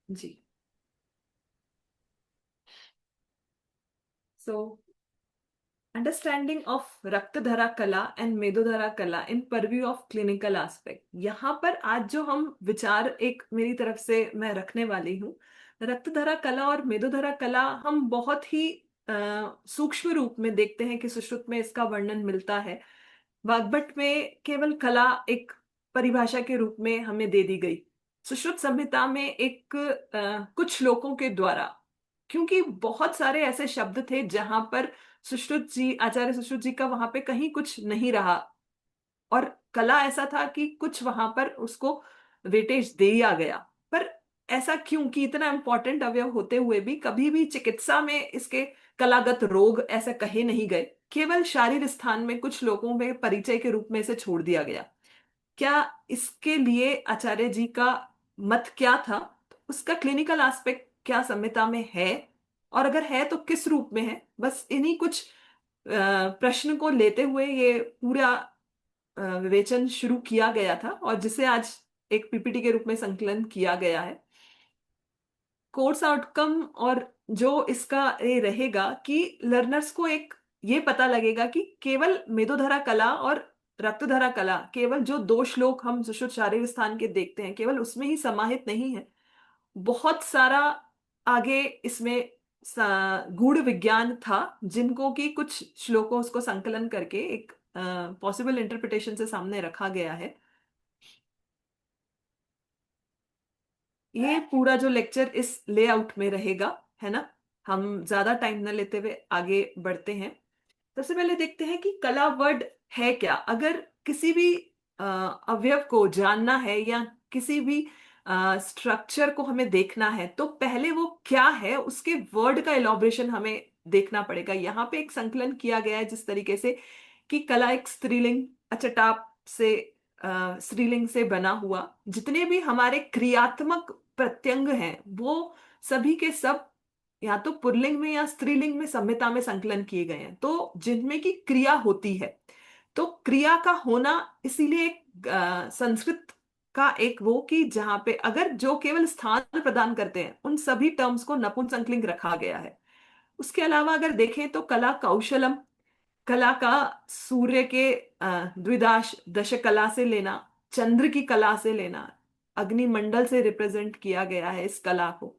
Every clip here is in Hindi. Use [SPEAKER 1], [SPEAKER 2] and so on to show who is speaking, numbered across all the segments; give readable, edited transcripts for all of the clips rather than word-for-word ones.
[SPEAKER 1] जी। सो अंडरस्टैंडिंग ऑफ रक्तधरा कला एंड मेदोधरा कला इन परव्यू ऑफ क्लिनिकल एस्पेक्ट, यहाँ पर आज जो हम विचार एक मेरी तरफ से मैं रखने वाली हूँ, रक्तधरा कला और मेदोधरा कला हम बहुत ही सूक्ष्म रूप में देखते हैं कि सुश्रुत में इसका वर्णन मिलता है। वाग्भट में केवल कला एक परिभाषा के रूप में हमें दे दी गई। सुश्रुत संहिता में एक कुछ लोगों के द्वारा, क्योंकि बहुत सारे ऐसे शब्द थे जहां पर सुश्रुत जी, आचार्य सुश्रुत जी का वहां पे कहीं कुछ नहीं रहा, और कला ऐसा था कि कुछ वहां पर उसको वेटेज दे दिया गया। पर ऐसा क्यों कि इतना इंपॉर्टेंट अवयव होते हुए भी कभी भी चिकित्सा में इसके कलागत रोग ऐसे कहे नहीं गए, केवल शारीर स्थान में कुछ लोगों में परिचय के रूप में इसे छोड़ दिया गया। क्या इसके लिए आचार्य जी का मत क्या था? तो उसका क्लिनिकल एस्पेक्ट क्या संहिता में है, और अगर है तो किस रूप में है? बस इन्हीं कुछ प्रश्न को लेते हुए ये पूरा विवेचन शुरू किया गया था, और जिसे आज एक पीपीटी के रूप में संकलन किया गया है। कोर्स आउटकम और जो इसका ये रहेगा कि लर्नर्स को एक ये पता लगेगा कि केवल मेदोधरा कला और रक्तधरा कला, केवल जो दो श्लोक हम सुश्रुत शारीर स्थान के देखते हैं, केवल उसमें ही समाहित नहीं है। बहुत सारा आगे इसमें गूढ़ विज्ञान था, जिनको कि कुछ श्लोकों उसको संकलन करके एक पॉसिबल इंटरप्रिटेशन से सामने रखा गया है। ये पूरा जो लेक्चर इस लेआउट में रहेगा, है ना। हम ज्यादा टाइम न लेते हुए आगे बढ़ते हैं। सबसे पहले देखते हैं कि कला वर्ड है क्या। अगर किसी भी अवयव को जानना है या किसी भी स्ट्रक्चर को हमें देखना है, तो पहले वो क्या है उसके वर्ड का एलॉब्रेशन हमें देखना पड़ेगा। यहाँ पे एक संकलन किया गया है जिस तरीके से कि कला एक स्त्रीलिंग, अचटाप से स्त्रीलिंग से बना हुआ, जितने भी हमारे क्रियात्मक प्रत्यंग हैं वो सभी के सब या तो पुल्लिंग में या स्त्रीलिंग में संहिता में संकलन किए गए हैं, तो जिनमें की क्रिया होती है। तो क्रिया का होना इसीलिए संस्कृत का एक वो कि जहां पे अगर जो केवल स्थान प्रदान करते हैं उन सभी टर्म्स को नपुंसकलिंग रखा गया है। उसके अलावा अगर देखें तो कला कौशलम, कला का सूर्य के द्विदाश दश कला से लेना, चंद्र की कला से लेना, अग्निमंडल से रिप्रेजेंट किया गया है इस कला को,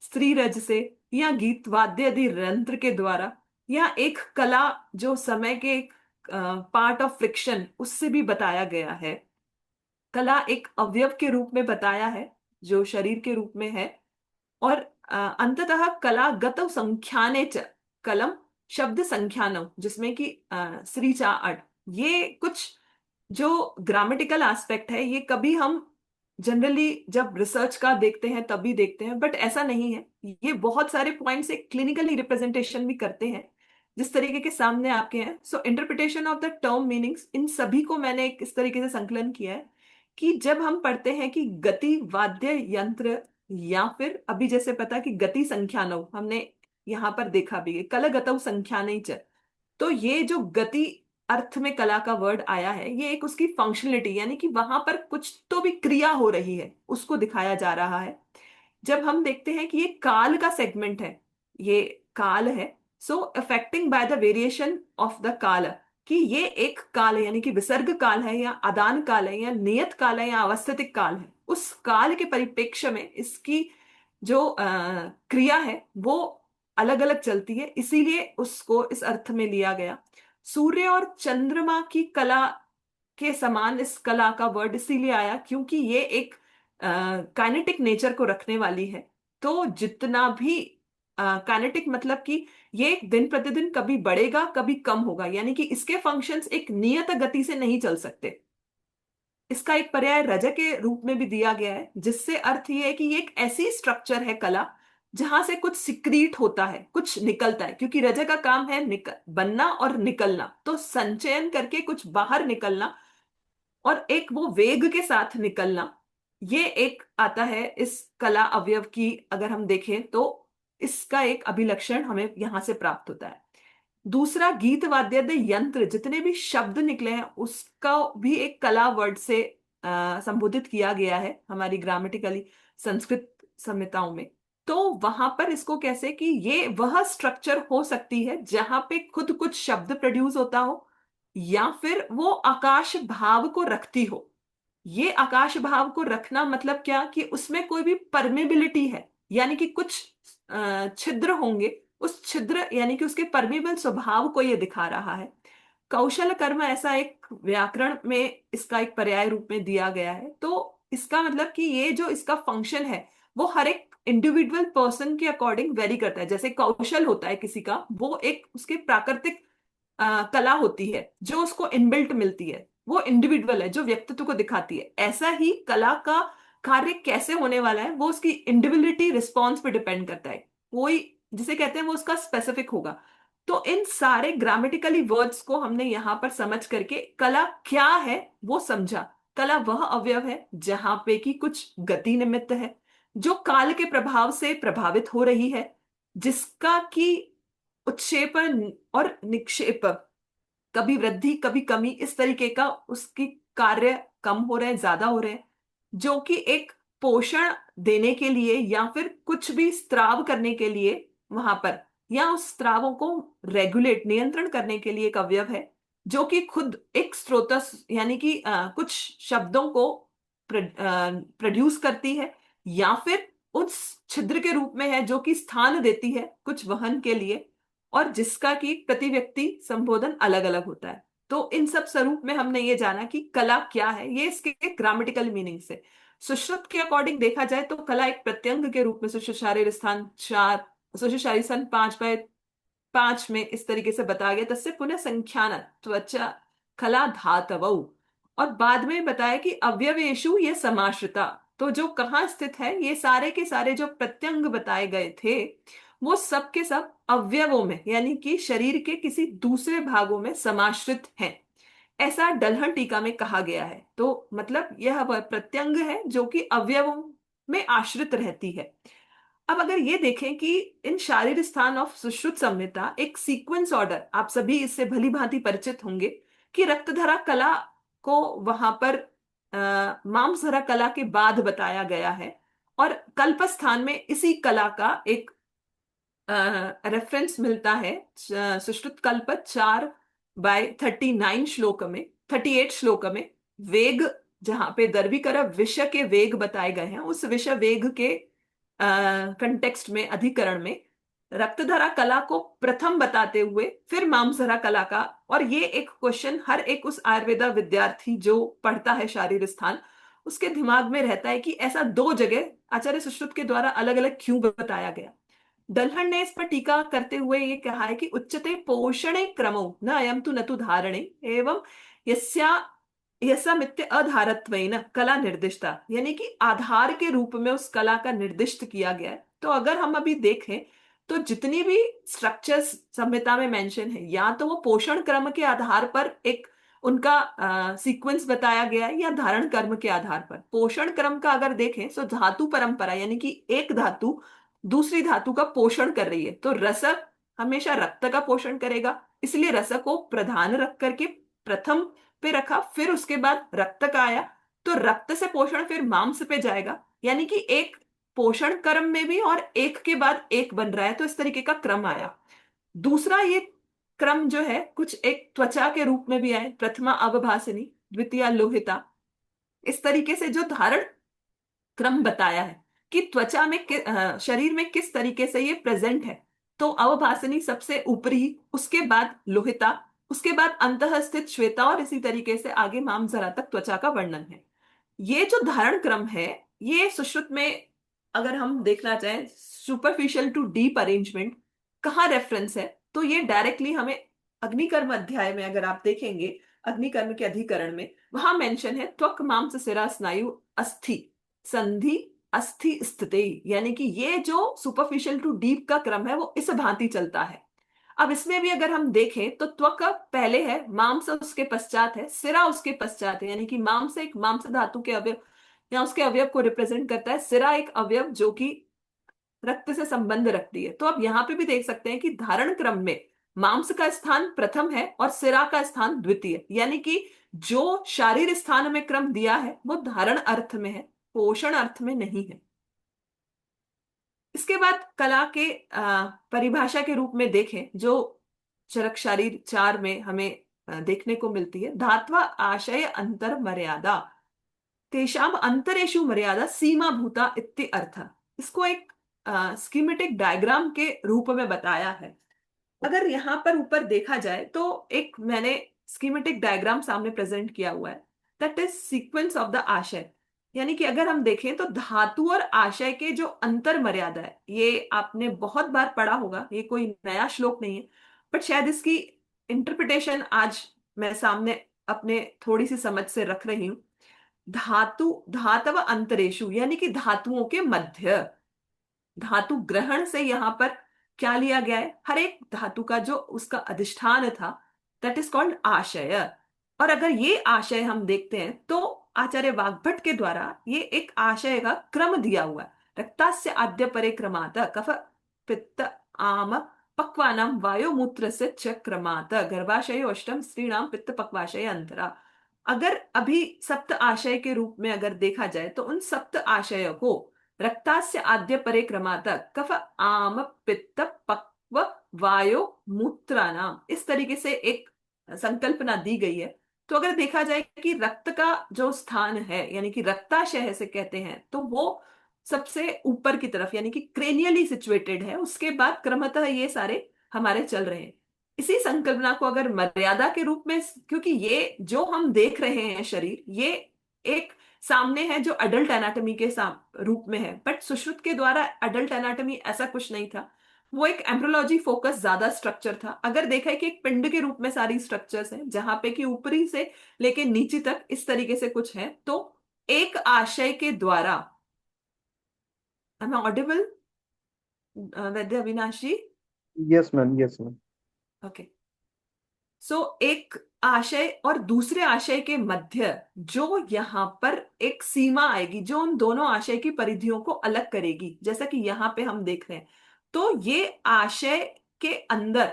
[SPEAKER 1] स्त्री रज से या गीत वाद्य आदि यंत्र के द्वारा, या एक कला जो समय के पार्ट ऑफ फ्रिक्शन उससे भी बताया गया है। कला एक अवयव के रूप में बताया है जो शरीर के रूप में है। और अंततः कला गतव संख्याने च कलम शब्द संख्यानम, जिसमें कि श्री चा अड, ये कुछ जो ग्रामेटिकल एस्पेक्ट है ये कभी हम जनरली जब रिसर्च का देखते हैं तभी देखते हैं, बट ऐसा नहीं है। ये बहुत सारे पॉइंट्स एक क्लिनिकली रिप्रेजेंटेशन भी करते हैं जिस तरीके के सामने आपके हैं। So interpretation of the term meanings, इन सभी को मैंने एक इस तरीके से संकलन किया है कि जब हम पढ़ते हैं कि गति वाद्य यंत्र, या फिर अभी जैसे पता कि गति संख्यानव हमने यहाँ पर देखा भी है, कल गतव संख्या नहीं च, तो ये जो गति अर्थ में कला का वर्ड आया है ये एक उसकी फंक्शनलिटी, यानी कि वहां पर कुछ तो भी क्रिया हो रही है उसको दिखाया जा रहा है। जब हम देखते हैं कि ये काल का सेगमेंट है, ये काल है, so affecting by the variation of the काल, कि ये एक काल है, यानी कि विसर्ग काल है या आदान काल है या नियत काल है या अवस्थितिक काल है, उस काल के परिप्रेक्ष्य में इसकी जो क्रिया है वो अलग अलग चलती है, इसीलिए उसको इस अर्थ में लिया गया। सूर्य और चंद्रमा की कला के समान इस कला का वर्ड इसीलिए आया क्योंकि ये एक काइनेटिक नेचर को रखने वाली है। तो जितना भी काइनेटिक मतलब कि ये दिन प्रतिदिन कभी बढ़ेगा कभी कम होगा, यानी कि इसके फंक्शंस एक नियत गति से नहीं चल सकते। इसका एक पर्याय रज के रूप में भी दिया गया है, जिससे अर्थ ये है कि ये एक ऐसी स्ट्रक्चर है कला जहां से कुछ सिक्रीट होता है, कुछ निकलता है, क्योंकि रज का काम है बनना और निकलना, तो संचयन करके कुछ बाहर निकलना और एक वो वेग के साथ निकलना, ये एक आता है इस कला अवयव की। अगर हम देखें तो इसका एक अभिलक्षण हमें यहां से प्राप्त होता है। दूसरा, गीत वाद्य यंत्र, जितने भी शब्द निकले हैं उसका भी एक कला वर्ड से संबोधित किया गया है हमारी ग्रामेटिकली संस्कृत संहिताओं में, तो वहां पर इसको कैसे कि ये वह स्ट्रक्चर हो सकती है जहां पे खुद कुछ शब्द प्रोड्यूस होता हो, या फिर वो आकाश भाव को रखती हो। ये आकाश भाव को रखना मतलब क्या कि उसमें कोई भी परमेबिलिटी है, यानी कि कुछ छिद्र होंगे, उस छिद्र यानी कि उसके परमेबल स्वभाव को ये दिखा रहा है। कौशल कर्म ऐसा एक व्याकरण में इसका एक पर्याय रूप में दिया गया है। तो इसका मतलब कि ये जो इसका फंक्शन है वो हर एक इंडिविजुअल पर्सन के अकॉर्डिंग वेरी करता है। जैसे कौशल होता है किसी का, वो एक उसके प्राकृतिक कला होती है जो उसको इनबिल्ट मिलती है, वो इंडिविजुअल है जो व्यक्तित्व को दिखाती है। ऐसा ही कला का कार्य कैसे होने वाला है वो उसकी इंडिविजुअलिटी रिस्पॉन्स पे डिपेंड करता है। कोई जिसे कहते हैं वो उसका स्पेसिफिक होगा। तो इन सारे ग्रामेटिकली वर्ड्स को हमने यहां पर समझ करके कला क्या है वो समझा। कला वह अवयव है जहां पे कि कुछ गति निमित्त है, जो काल के प्रभाव से प्रभावित हो रही है, जिसका कि उत्क्षेपण और निक्षेप, कभी वृद्धि कभी कमी, इस तरीके का उसकी कार्य कम हो रहे हैं ज्यादा हो रहे हैं, जो कि एक पोषण देने के लिए या फिर कुछ भी स्त्राव करने के लिए वहां पर, या उस स्त्रावों को रेगुलेट नियंत्रण करने के लिए एक अवयव है, जो कि खुद एक स्रोतस यानी कि कुछ शब्दों को प्रोड्यूस करती है, या फिर उस छिद्र के रूप में है जो कि स्थान देती है कुछ वहन के लिए, और जिसका कि प्रति व्यक्ति संबोधन अलग अलग होता है। तो इन सब स्वरूप में हमने ये जाना कि कला क्या है, ये इसके ग्रामेटिकल मीनिंग से। सुश्रुत के अकॉर्डिंग देखा जाए तो कला एक प्रत्यंग के रूप में सुश्रुत शारीर स्थान 4, सुश्रुत शारीर स्थान 5/5 में इस तरीके से बताया गया। तस्य पुनः संख्यान त्वचा कला धातवौ, और बाद में बताया कि अव्यवेशु ये समाश्रिता। तो जो कहाँ स्थित है, ये सारे के सारे जो प्रत्यंग बताए गए थे वो सब के सब अवयवों में यानी कि शरीर के किसी दूसरे भागों में समाश्रित हैं, ऐसा डलहन टीका में कहा गया है। तो मतलब यह वह प्रत्यंग है जो कि अवयवों में आश्रित रहती है। अब अगर ये देखें कि इन शारीर स्थान ऑफ सुश्रुत संहिता एक सीक्वेंस ऑर्डर, आप सभी इससे भली भांति परिचित होंगे कि रक्तधरा कला को वहां पर मांसधरा कला के बाद बताया गया है, और कल्प स्थान में इसी कला का एक रेफरेंस मिलता है सुश्रुत कल्प 4/39 श्लोक में, 38 श्लोक में। वेग जहां पे दर्भिकर विषय के वेग बताए गए हैं, उस विषय वेग के कंटेक्स्ट में अधिकरण में रक्तधरा कला को प्रथम बताते हुए फिर मांसधरा कला का। और ये एक क्वेश्चन हर एक उस आयुर्वेदा विद्यार्थी जो पढ़ता है शारीर स्थान, उसके दिमाग में रहता है कि ऐसा दो जगह आचार्य सुश्रुत के द्वारा अलग अलग क्यों बताया गया। दलहन ने इस पर टीका करते हुए ये कहा है कि उच्चते पोषणे क्रमो न अयम तु न तु धारणे एवं यस्या यस्यामित्य अधारत्वेन कला निर्दिष्टा, यानी कि आधार के रूप में उस कला का निर्दिष्ट किया गया है। तो अगर हम अभी देखें तो जितनी भी स्ट्रक्चर्स संहिता में मेंशन है, या तो वो पोषण क्रम के आधार पर एक उनका सीक्वेंस बताया गया है, या धारण कर्म के आधार पर। पोषण क्रम का अगर देखें तो धातु परंपरा यानी कि एक धातु दूसरी धातु का पोषण कर रही है, तो रसक हमेशा रक्त का पोषण करेगा, इसलिए रसक को प्रधान रख करके प्रथम पे रखा, फिर उसके बाद रक्त का आया, तो रक्त से पोषण फिर मांस पे जाएगा, यानी कि एक पोषण क्रम में भी और एक के बाद एक बन रहा है, तो इस तरीके का क्रम आया। दूसरा ये क्रम जो है कुछ एक त्वचा के रूप में भी आए, प्रथमा अवभासिनी, द्वितीय लोहिता, इस तरीके से जो धारण क्रम बताया है कि त्वचा में शरीर में किस तरीके से ये प्रेजेंट है। तो अवभासनी सबसे ऊपरी, उसके बाद लोहिता, उसके बाद अंतः स्थित श्वेता, और इसी तरीके से आगे मामजरा तक त्वचा का वर्णन है। ये जो धारण क्रम है, ये सुश्रुत में अगर हम देखना चाहें सुपरफिशियल टू डीप अरेंजमेंट कहाँ रेफरेंस है, तो ये डायरेक्टली हमें अग्निकर्म अध्याय में अगर आप देखेंगे, अग्निकर्म के अधिकरण में वहां मेंशन है त्वक मांस सिरा स्नायु अस्थि संधि अस्थि स्थिति, यानी कि ये जो सुपरफिशियल टू डीप का क्रम है वो इस भांति चलता है। अब इसमें भी अगर हम देखें तो त्वक पहले है, मांस उसके पश्चात है, सिरा उसके पश्चात है, यानी कि मांस एक मांस धातु के अवयव या उसके अवयव को रिप्रेजेंट करता है, सिरा एक अवयव जो कि रक्त से संबंध रखती है। तो अब यहां पे भी देख सकते हैं कि धारण क्रम में मांस का स्थान प्रथम है और सिरा का स्थान द्वितीय, यानी कि जो शारीर स्थान में क्रम दिया है वो धारण अर्थ में है, पोषण अर्थ में नहीं है। इसके बाद कला के परिभाषा के रूप में देखें, जो चरक शारीर 4 में हमें देखने को मिलती है, धात्वा आशय अंतर मर्यादा तेषाम अंतरेषु मर्यादा सीमा भूता इति अर्थ। इसको एक स्कीमेटिक डायग्राम के रूप में बताया है। अगर यहाँ पर ऊपर देखा जाए तो एक मैंने स्कीमेटिक डायग्राम सामने प्रेजेंट किया हुआ है, that is sequence of the आशय। यानी कि अगर हम देखें तो धातु और आशय के जो अंतर मर्यादा है, ये आपने बहुत बार पढ़ा होगा, ये कोई नया श्लोक नहीं है, बट शायद इसकी इंटरप्रिटेशन आज मैं सामने अपने थोड़ी सी समझ से रख रही हूं। धातु धातव अंतरेशु यानी कि धातुओं के मध्य, धातु ग्रहण से यहां पर क्या लिया गया है, हर एक धातु का जो उसका अधिष्ठान था, दैट इज कॉल्ड आशय। और अगर ये आशय हम देखते हैं तो आचार्य वाग्भट के द्वारा ये एक आशय का क्रम दिया हुआ है। रक्तास्य आद्य परे क्रमात कफ पित्त आम पक्वानाम वायु मूत्र से च क्रमात गर्भाशय अष्टम स्त्रीणाम पित्त पक्वाशय अंतरा। अगर अभी सप्त आशय के रूप में अगर देखा जाए तो उन सप्त आशय को रक्तास्य आद्य परे क्रमात कफ आम पित्त पक्व वायो मूत्रानाम, इस तरीके से एक संकल्पना दी गई है। तो अगर देखा जाए कि रक्त का जो स्थान है यानी कि रक्ताशय से कहते हैं, तो वो सबसे ऊपर की तरफ यानी कि क्रेनियली सिचुएटेड है, उसके बाद क्रमतः ये सारे हमारे चल रहे हैं। इसी संकल्पना को अगर मर्यादा के रूप में, क्योंकि ये जो हम देख रहे हैं शरीर, ये एक सामने है जो अडल्ट एनाटॉमी के रूप में है, बट सुश्रुत के द्वारा अडल्ट एनाटॉमी ऐसा कुछ नहीं था, वो एक एम्ब्रोलॉजी फोकस ज्यादा स्ट्रक्चर था। अगर देखा है कि एक पिंड के रूप में सारी स्ट्रक्चर्स हैं, जहां पे कि ऊपरी से लेके नीचे तक इस तरीके से कुछ है, तो एक आशय के द्वारा, audible Vaidya Avinashi?
[SPEAKER 2] Yes ma'am, yes ma'am.
[SPEAKER 1] Okay. So एक आशय और दूसरे आशय के मध्य जो यहां पर एक सीमा आएगी, जो उन दोनों आशय की परिधियों को अलग करेगी, जैसा कि यहां पे हम देख रहे हैं, तो ये आशय के अंदर,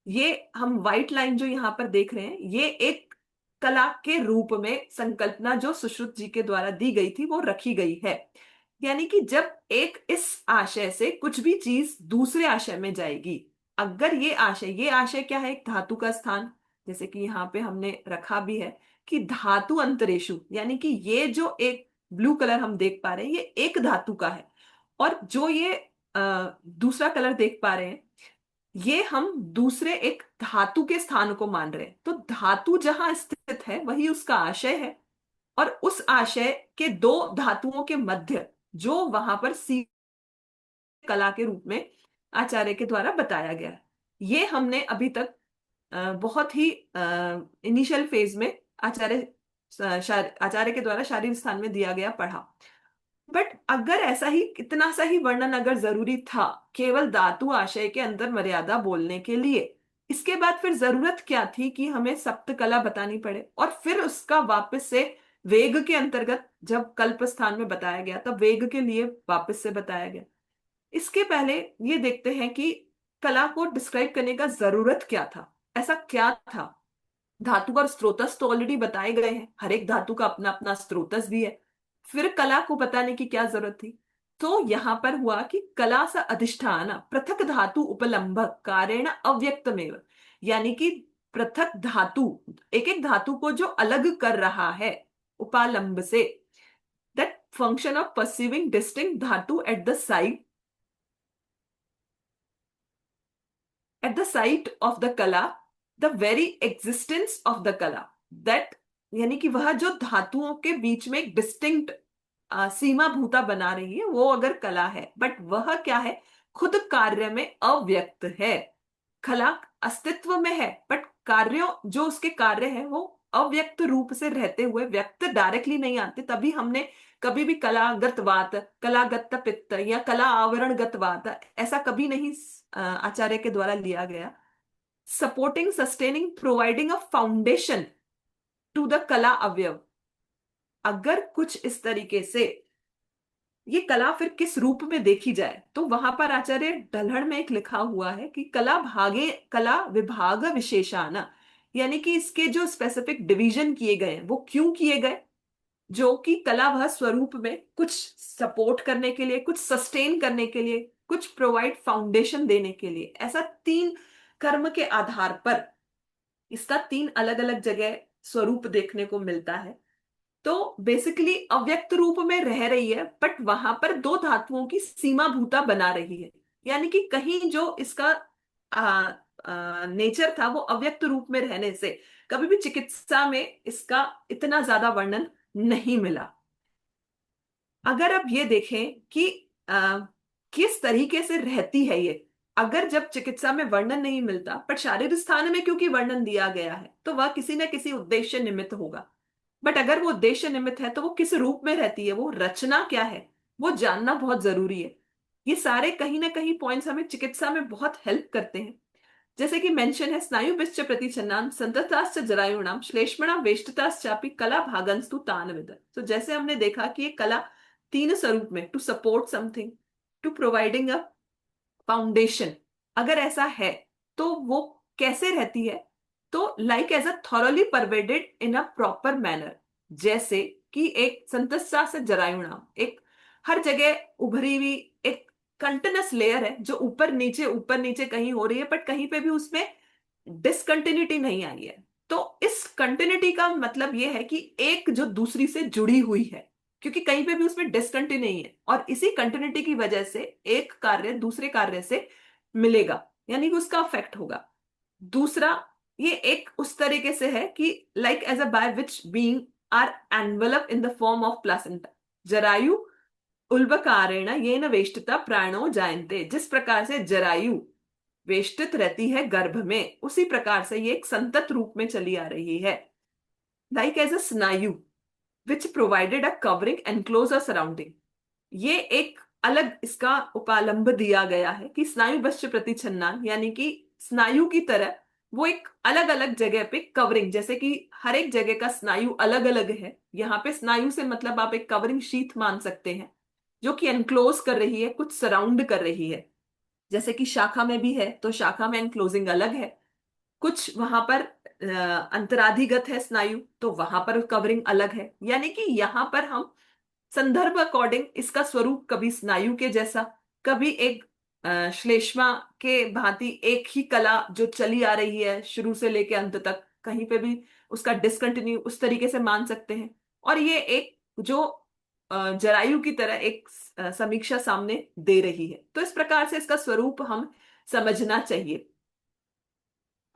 [SPEAKER 1] ये हम व्हाइट लाइन जो यहां पर देख रहे हैं, ये एक कला के रूप में संकल्पना जो सुश्रुत जी के द्वारा दी गई थी वो रखी गई है। यानी कि जब एक इस आशय से कुछ भी चीज दूसरे आशय में जाएगी, अगर ये आशय क्या है, एक धातु का स्थान, जैसे कि यहाँ पे हमने रखा भी है कि धातु अंतरेशु, यानी कि ये जो एक ब्लू कलर हम देख पा रहे हैं ये एक धातु का है, और जो ये दूसरा कलर देख पा रहे हैं ये हम दूसरे एक धातु के स्थान को मान रहे हैं। तो धातु जहां स्थित है वही उसका आशय है, और उस आशय के दो धातुओं के मध्य जो वहां पर सी कला के रूप में आचार्य के द्वारा बताया गया है। ये हमने अभी तक बहुत ही इनिशियल फेज में आचार्य के द्वारा शारीर स्थान में दिया गया पढ़ा। बट अगर ऐसा ही इतना सा ही वर्णन अगर जरूरी था केवल धातु आशय के अंदर मर्यादा बोलने के लिए, इसके बाद फिर जरूरत क्या थी कि हमें सप्त कला बतानी पड़े, और फिर उसका वापस से वेग के अंतर्गत जब कल्प स्थान में बताया गया तब वेग के लिए वापस से बताया गया। इसके पहले ये देखते हैं कि कला को डिस्क्राइब करने का जरूरत क्या था, ऐसा क्या था। धातु और स्रोतस तो ऑलरेडी बताए गए हैं, हर एक धातु का अपना अपना स्रोतस भी है, फिर कला को बताने की क्या जरूरत थी। तो यहां पर हुआ कि कला सा अधिष्ठान पृथक धातु उपलम्भक कारेण अव्यक्तमेव, यानी कि पृथक धातु, एक एक धातु को जो अलग कर रहा है उपालंब से, that function of perceiving distinct धातु at the site of the kala, the very existence of the kala, that यानी कि वह जो धातुओं के बीच में एक डिस्टिंक्ट सीमा भूता बना रही है वो अगर कला है, बट वह क्या है, खुद कार्य में अव्यक्त है। कला अस्तित्व में है बट कार्यों जो उसके कार्य है वो अव्यक्त रूप से रहते हुए व्यक्त डायरेक्टली नहीं आते। तभी हमने कभी भी कलागतवात, कलागत पित्त या कला आवरणगतवात ऐसा कभी नहीं आचार्य के द्वारा लिया गया। Supporting sustaining providing a foundation to the कला अवयव, अगर कुछ इस तरीके से ये कला फिर किस रूप में देखी जाए, तो वहां पर आचार्य ढलहड़ में एक लिखा हुआ है कि कला भागे कला विभाग विशेषान, यानी कि इसके जो स्पेसिफिक डिवीजन किए गए हैं वो क्यों किए गए, जो कि कला वह स्वरूप में कुछ सपोर्ट करने के लिए, कुछ सस्टेन करने के लिए, कुछ प्रोवाइड फाउंडेशन देने के लिए, ऐसा तीन कर्म के आधार पर इसका तीन अलग अलग जगह स्वरूप देखने को मिलता है। तो बेसिकली अव्यक्त रूप में रह रही है, बट वहां पर दो धातुओं की सीमा भूता बना रही है। यानी कि कहीं जो इसका नेचर था वो अव्यक्त रूप में रहने से कभी भी चिकित्सा में इसका इतना ज्यादा वर्णन नहीं मिला। अगर आप ये देखें कि किस तरीके से रहती है ये, अगर जब चिकित्सा में वर्णन नहीं मिलता पर शारीरिक स्थान में क्योंकि वर्णन दिया गया है तो वह किसी न किसी उद्देश्य निमित्त होगा। बट अगर वो उद्देश्य निमित्त है तो वो किस रूप में रहती है, वो रचना क्या है, वो जानना बहुत जरूरी है। ये सारे कहीं ना कहीं पॉइंट्स हमें चिकित्सा में बहुत हेल्प करते हैं। जैसे कि मेंशन है, स्नायुभिश्च प्रतिछन्नान संतताश्च जरायुणाम श्लेष्मणाम वेष्टताश्चापि कला भागंस्तु तान विद। तो जैसे हमने देखा कि ये कला तीन स्वरूप में, to support something, to providing a foundation, अगर ऐसा है तो वो कैसे रहती है? तो like as a thoroughly pervaded in a proper manner. जैसे कि एक संतस्सा से जरायुणाम, एक हर जगह उभरी हुई एक कंटिन्यूस लेयर है जो ऊपर नीचे कहीं हो रही है, बट कहीं पे भी उसमें डिसकंटिन्यूटी नहीं आई है। तो इस कंटिन्यूटी का मतलब यह है कि एक जो दूसरी से जुड़ी हुई है, क्योंकि कहीं पे भी उसमें डिसकंटिन्यू नहीं है, और इसी कंटिन्यूटी की वजह से एक कार्य दूसरे कार्य से मिलेगा, यानी कि उसका अफेक्ट होगा। दूसरा, ये एक उस तरीके से है कि like as a by which being are envelope in the form of placenta, जरायु उल्बकारेण येन वेष्टिता प्राणो जायन्ते। जिस प्रकार से जरायु वेष्टित रहती है गर्भ में, उसी प्रकार से ये एक संतत रूप में चली आ रही है। लाइक एज अ स्नायु which provided a covering enclose a surrounding. ये एक अलग इसका उपालंब दिया गया है कि स्नायु बश्च प्रतिछन्नान, यानी कि स्नायु की तरह वो एक अलग अलग जगह पे कवरिंग, जैसे कि हर एक जगह का स्नायु अलग अलग है, यहाँ पे स्नायु से मतलब आप एक कवरिंग शीथ मान सकते हैं, जो कि एनक्लोज कर रही है, कुछ सराउंड कर रही है। जैसे कि शाखा में भी है तो शाखा में एनक्लोजिंग अलग है, कुछ वहां पर अंतराधिगत है स्नायु तो वहां पर कवरिंग अलग है। यानी कि यहाँ पर हम संदर्भ अकॉर्डिंग इसका स्वरूप कभी स्नायु के जैसा, कभी एक श्लेष्मा के भांति एक ही कला जो चली आ रही है शुरू से लेके अंत तक, कहीं पे भी उसका डिसकंटिन्यू उस तरीके से मान सकते हैं। और ये एक जो जरायु की तरह एक समीक्षा सामने दे रही है। तो इस प्रकार से इसका स्वरूप हम समझना चाहिए।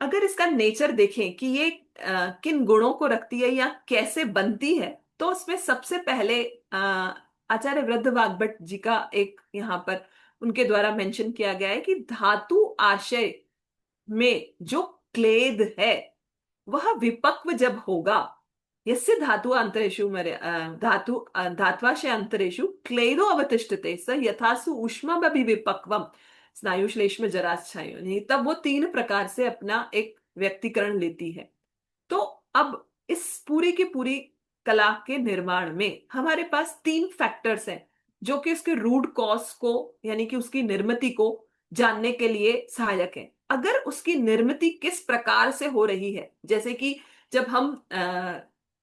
[SPEAKER 1] अगर इसका नेचर देखें कि ये किन गुणों को रखती है या कैसे बनती है, तो उसमें सबसे पहले आचार्य वृद्ध वाग्भट जी का एक यहाँ पर उनके द्वारा मेंशन किया गया है कि धातु आशय में जो क्लेद है वह विपक्व जब होगा, यस्य धातु अंतरेषु धात्वाशय अंतरेषु क्लेदो अवतिष्ठते स यथासु ऊष्ममभि विपक्वम स्नायु श्लेष्म जराच्छायो, नहीं तब वो तीन प्रकार से अपना एक व्यक्तिकरण लेती है। तो अब इस पूरी की पूरी कला के निर्माण में हमारे पास तीन फैक्टर्स हैं जो कि उसके रूट कॉज को, यानी कि उसकी निर्मिति को जानने के लिए सहायक है। अगर उसकी निर्मिति किस प्रकार से हो रही है, जैसे कि जब हम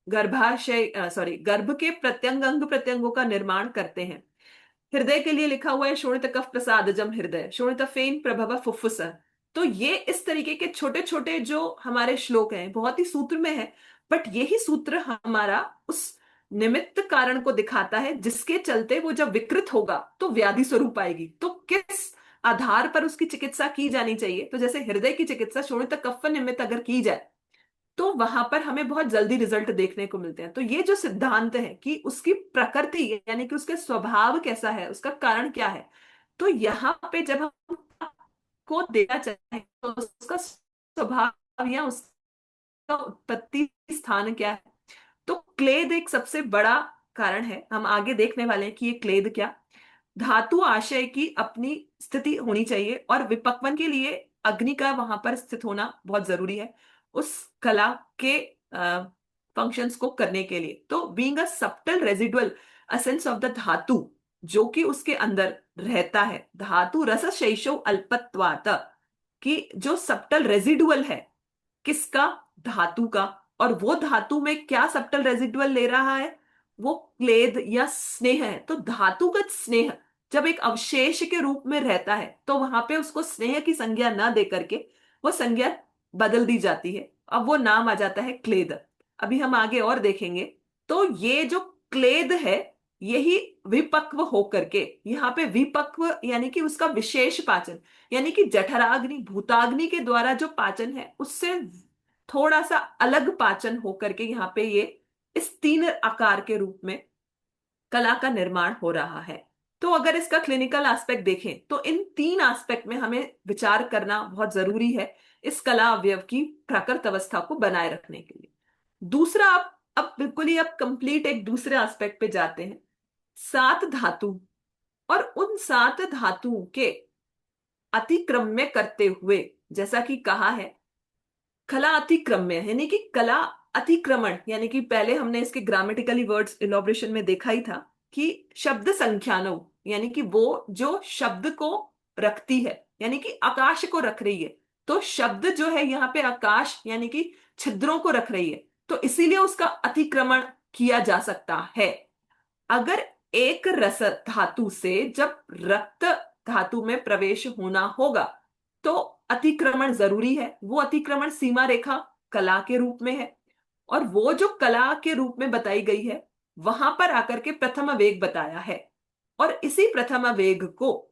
[SPEAKER 1] गर्भाशय सॉरी गर्भ के प्रत्यंग अंग प्रत्यंगों का निर्माण करते हैं, हृदय के लिए लिखा हुआ है शोणित कफ प्रसादजम हृदय शोणित फेन प्रभव फुफ्फुस। तो ये इस तरीके के छोटे छोटे जो हमारे श्लोक हैं बहुत ही सूत्र में है, बट यही सूत्र हमारा उस निमित्त कारण को दिखाता है जिसके चलते वो जब विकृत होगा तो व्याधि स्वरूप आएगी। तो किस आधार पर उसकी चिकित्सा की जानी चाहिए, तो जैसे हृदय की चिकित्सा शोणित कफ निमित्त अगर की जाए तो वहां पर हमें बहुत जल्दी रिजल्ट देखने को मिलते हैं। तो ये जो सिद्धांत है कि उसकी प्रकृति यानी कि उसके स्वभाव कैसा है, उसका कारण क्या है, तो यहाँ पे जब हम को देना चाहें तो उसका स्वभाव या उसका उत्पत्ति स्थान क्या है, तो क्लेद एक सबसे बड़ा कारण है। हम आगे देखने वाले हैं कि ये क्लेद क्या, धातु आशय की अपनी स्थिति होनी चाहिए, और विपक्वन के लिए अग्नि का वहां पर स्थित होना बहुत जरूरी है उस कला के फंक्शंस को करने के लिए। तो being a subtle residual असेंस of the धातु जो कि उसके अंदर रहता है, धातु रस शैशव अल्पत्वात, कि जो सब्टल रेजिडुअल है किसका, धातु का। और वो धातु में क्या सब्टल रेजिडुअल ले रहा है, वो क्लेद या स्नेह है। तो धातुगत स्नेह जब एक अवशेष के रूप में रहता है तो वहां पे उसको स्नेह की संज्ञा ना दे करके वो संज्ञा बदल दी जाती है। अब वो नाम आ जाता है क्लेद। अभी हम आगे और देखेंगे। तो ये जो क्लेद है यही विपक्व होकर के यहाँ पे विपक्व यानी कि उसका विशेष पाचन, यानी कि जठराग्नि भूताग्नि के द्वारा जो पाचन है उससे थोड़ा सा अलग पाचन होकर के यहाँ पे ये इस तीन आकार के रूप में कला का निर्माण हो रहा है। तो अगर इसका क्लिनिकल एस्पेक्ट देखें तो इन तीन एस्पेक्ट में हमें विचार करना बहुत जरूरी है इस कला अवयव की प्राकृत अवस्था को बनाए रखने के लिए। दूसरा, आप अब बिल्कुल ही अब कंप्लीट एक दूसरे एस्पेक्ट पे जाते हैं। सात धातु और उन सात धातुओं के अतिक्रम्य करते हुए, जैसा कि कहा है कला अतिक्रम्य यानी कि कला अतिक्रमण, यानी कि पहले हमने इसके ग्रामेटिकली वर्ड्स इलॉबरेशन में देखा ही था कि शब्द संख्यानो, यानी कि वो जो शब्द को रखती है यानी कि आकाश को रख रही है। तो शब्द जो है यहाँ पे आकाश यानी कि छिद्रों को रख रही है, तो इसीलिए उसका अतिक्रमण किया जा सकता है। अगर एक रस धातु से जब रक्त धातु में प्रवेश होना होगा तो अतिक्रमण जरूरी है। वो अतिक्रमण सीमा रेखा कला के रूप में है, और वो जो कला के रूप में बताई गई है वहां पर आकर के प्रथम वेग बताया है। और इसी प्रथम वेग को,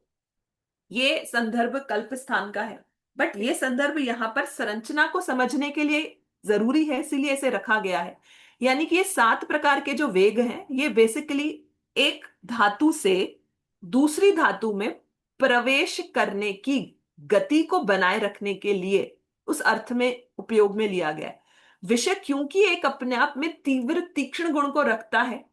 [SPEAKER 1] ये संदर्भ कल्प स्थान का है, बट ये संदर्भ यहां पर संरचना को समझने के लिए जरूरी है, इसीलिए इसे रखा गया है। यानी कि ये सात प्रकार के जो वेग हैं ये बेसिकली एक धातु से दूसरी धातु में प्रवेश करने की गति को बनाए रखने के लिए उस अर्थ में उपयोग में लिया गया है। विषय क्योंकि एक अपने आप में तीव्र तीक्ष्ण गुण को रखता है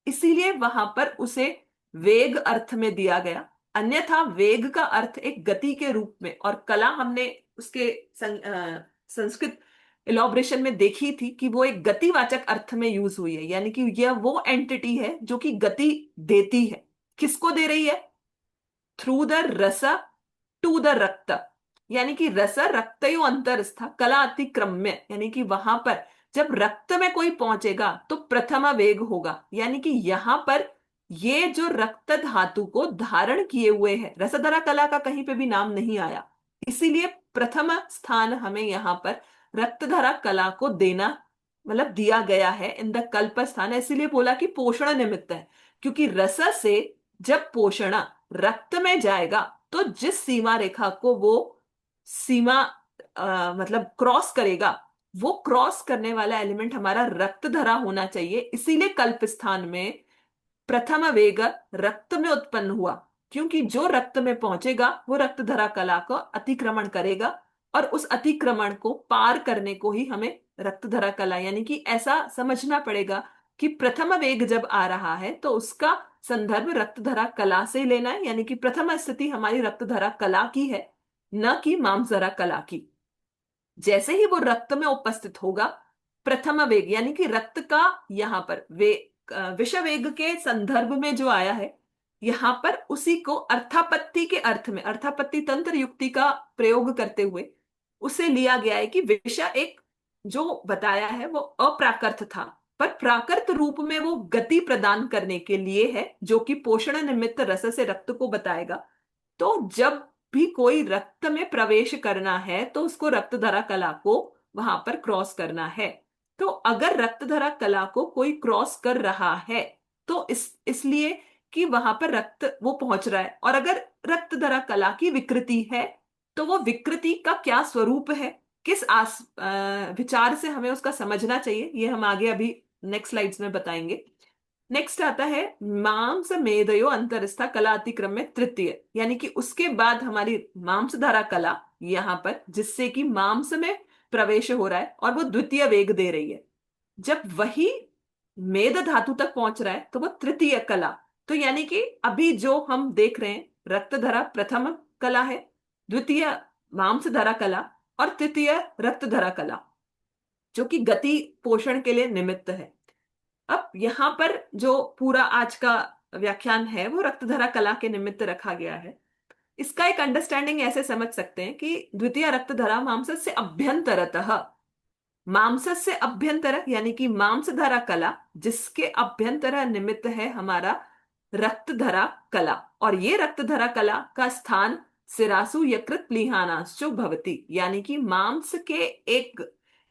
[SPEAKER 1] इसीलिए वहां पर उसे वेग अर्थ में दिया गया। अन्यथा वेग का अर्थ एक गति के रूप में, और कला हमने उसके संस्कृत इलॉबरेशन में देखी थी कि वो एक गतिवाचक अर्थ में यूज हुई है, यानी कि यह वो एंटिटी है जो कि गति देती है। किसको दे रही है? थ्रू द रस टू द रक्त, यानी कि रस रक्तयो अंतरस्था कला अतिक्रम्य, यानी कि वहां पर जब रक्त में कोई पहुंचेगा तो प्रथम वेग होगा। यानी कि यहां पर ये जो रक्त धातु को धारण किए हुए है, रसधरा कला का कहीं पे भी नाम नहीं आया, इसीलिए प्रथम स्थान हमें यहां पर रक्तधरा कला को देना, मतलब दिया गया है इन द कल्प स्थान। इसीलिए बोला कि पोषण निमित्त है, क्योंकि रस से जब पोषण रक्त में जाएगा तो जिस सीमा रेखा को वो सीमा मतलब क्रॉस करेगा, वो क्रॉस करने वाला एलिमेंट हमारा रक्त धरा होना चाहिए। इसीलिए कल्प स्थान में प्रथम वेग रक्त में उत्पन्न हुआ, क्योंकि जो रक्त में पहुंचेगा वो रक्त धरा कला को अतिक्रमण करेगा, और उस अतिक्रमण को पार करने को ही हमें रक्त धरा कला, यानी कि ऐसा समझना पड़ेगा कि प्रथम वेग जब आ रहा है तो उसका संदर्भ रक्तधरा कला से लेना है, यानी कि प्रथम स्थिति हमारी रक्तधरा कला की है, न कि मांसधरा कला की। जैसे ही वो रक्त में उपस्थित होगा, प्रथम वेग यानी कि रक्त का यहां पर वे विषय वेग के संदर्भ में जो आया है, यहां पर उसी को अर्थापत्ति के अर्थ में, अर्थापत्ति तंत्र युक्ति का प्रयोग करते हुए उसे लिया गया है कि विषय एक जो बताया है वो अप्राकृत था, पर प्राकृत रूप में वो गति प्रदान करने के लिए है, जो कि पोषण निमित्त रस से रक्त को बताएगा। तो जब भी कोई रक्त में प्रवेश करना है तो उसको रक्तधरा कला को वहां पर क्रॉस करना है। तो अगर रक्तधरा कला को कोई क्रॉस कर रहा है तो इसलिए कि वहां पर रक्त वो पहुंच रहा है, और अगर रक्तधरा कला की विकृति है तो वो विकृति का क्या स्वरूप है, किस विचार से हमें उसका समझना चाहिए, ये हम आगे अभी नेक्स्ट स्लाइड्स में बताएंगे। नेक्स्ट आता है मांस मेदयो अंतरस्था कला अतिक्रम में तृतीय, यानी कि उसके बाद हमारी मांसधारा कला यहां पर जिससे कि मांस में प्रवेश हो रहा है और वो द्वितीय वेग दे रही है। जब वही मेद धातु तक पहुंच रहा है तो वो तृतीय कला। तो यानी कि अभी जो हम देख रहे हैं रक्तधरा प्रथम कला है, द्वितीय मांसधरा कला, और तृतीय रक्तधरा कला जो कि गति पोषण के लिए निमित्त है। अब यहाँ पर जो पूरा आज का व्याख्यान है वो रक्तधरा कला के निमित्त रखा गया है। इसका एक अंडरस्टैंडिंग ऐसे समझ सकते हैं कि द्वितीय रक्तधरा मांसस्य अभ्यंतरतः, मांसस्य अभ्यंतर यानी कि मांसधरा कला, जिसके अभ्यंतर निमित्त है हमारा रक्तधरा कला। और ये रक्तधरा कला का स्थान सिरासु यकृत प्लीहानाश्चो भवति, यानी कि मांस के एक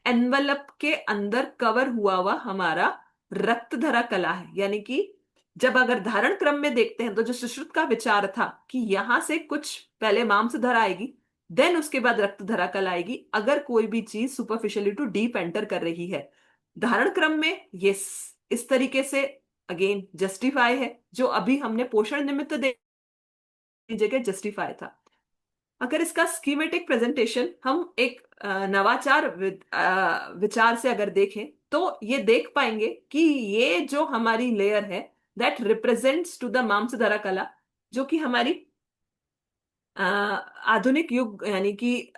[SPEAKER 1] एनवलप के अंदर कवर हुआ हुआ हमारा रक्तधरा कला है। यानी कि जब अगर धारण क्रम में देखते हैं तो जो सुश्रुत का विचार था कि यहां से कुछ पहले मांस धरा आएगी, देन उसके बाद रक्त धरा कल आएगी, अगर कोई भी चीज सुपरफिशियली टू डीप एंटर कर रही है। धारण क्रम में ये इस तरीके से अगेन जस्टिफाई है, जो अभी हमने पोषण निमित्त की जगह जस्टिफाई था। अगर इसका स्कीमेटिक प्रेजेंटेशन हम एक नवाचार विचार से अगर देखें तो ये देख पाएंगे कि ये जो हमारी लेयर है दैट रिप्रेजेंट्स टू द मांसधरा कला, जो कि हमारी आधुनिक युग यानी कि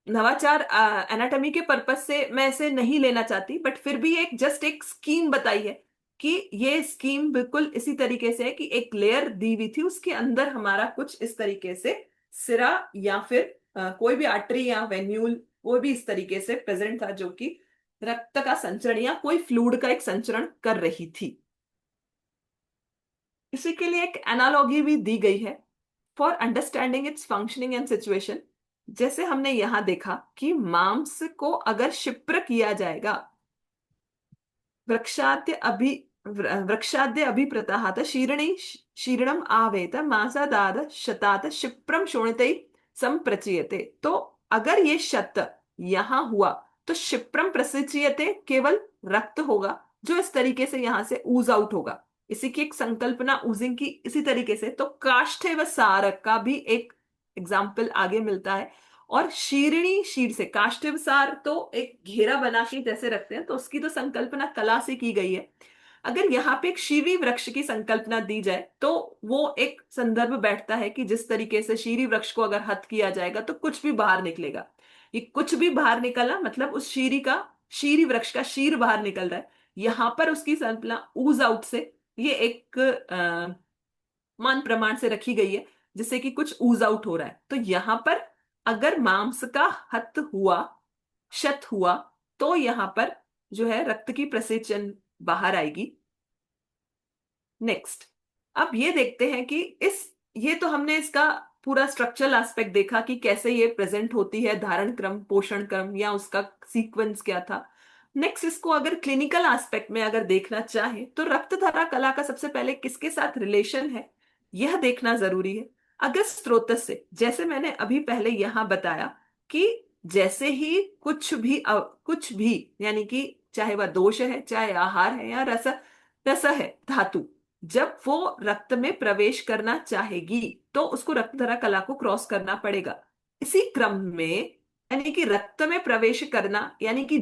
[SPEAKER 1] नवाचार एनाटॉमी के पर्पस से मैं इसे नहीं लेना चाहती, बट फिर भी एक जस्ट एक स्कीम बताई है कि ये स्कीम बिल्कुल इसी तरीके से है कि एक लेयर दी हुई थी, उसके अंदर हमारा कुछ इस तरीके से सिरा या फिर कोई भी आर्टरी या वेन्यूल कोई भी इस तरीके से प्रेजेंट था, जो कि रक्त का संचरण या कोई फ्लूइड का एक संचरण कर रही थी। इसी के लिए एक एनालॉगी भी दी गई है for understanding its functioning and situation. जैसे हमने यहां देखा कि मांस को अगर क्षिप्र किया जाएगा, वृक्षाद्य अभि वृक्षाद्य अभिप्रताहात शीर्णी शीर्णम आवेत मासादाद शतात क्षिप्रम शोणितै संप्रचीयते। तो अगर ये शत यहां हुआ तो क्षिप्रम प्रसिचीयते केवल रक्त होगा, जो इस तरीके से यहां से ऊज आउट होगा। इसी की एक संकल्पना ऊजिंग की इसी तरीके से, तो काष्ठे व सारक का भी एक एग्जाम्पल आगे मिलता है। और शीरणी, शीर से काष्ठिव सार तो एक घेरा बना के जैसे रखते हैं, तो उसकी तो संकल्पना कला से की गई है। अगर यहाँ पे एक शीरी वृक्ष की संकल्पना दी जाए तो वो एक संदर्भ बैठता है कि जिस तरीके से शीरी वृक्ष को अगर हत किया जाएगा तो कुछ भी बाहर निकलेगा। ये कुछ भी बाहर निकला मतलब उस शीरी वृक्ष का शीर बाहर निकल रहा है। यहां पर उसकी संकल्पना ऊज आउट से ये एक मान प्रमाण से रखी गई है, जिससे कि कुछ ऊज आउट हो रहा है। तो यहां पर अगर मांस का हत हुआ, शत हुआ, तो यहां पर जो है रक्त की प्रसेचन बाहर आएगी। नेक्स्ट, अब ये देखते हैं कि ये तो हमने इसका पूरा स्ट्रक्चरल एस्पेक्ट देखा कि कैसे ये प्रेजेंट होती है, धारण क्रम, पोषण क्रम या उसका सीक्वेंस क्या था। नेक्स्ट, इसको अगर क्लिनिकल एस्पेक्ट में अगर देखना चाहे तो रक्तधारा कला का सबसे पहले किसके साथ रिलेशन है यह देखना जरूरी है। अगर स्रोत से, जैसे मैंने अभी पहले यहां बताया कि जैसे ही कुछ भी यानी कि चाहे वह दोष है, चाहे आहार है या रस है, धातु, जब वो रक्त में प्रवेश करना चाहेगी तो उसको रक्तधरा कला को क्रॉस करना पड़ेगा। इसी क्रम में यानी कि रक्त में प्रवेश करना यानी कि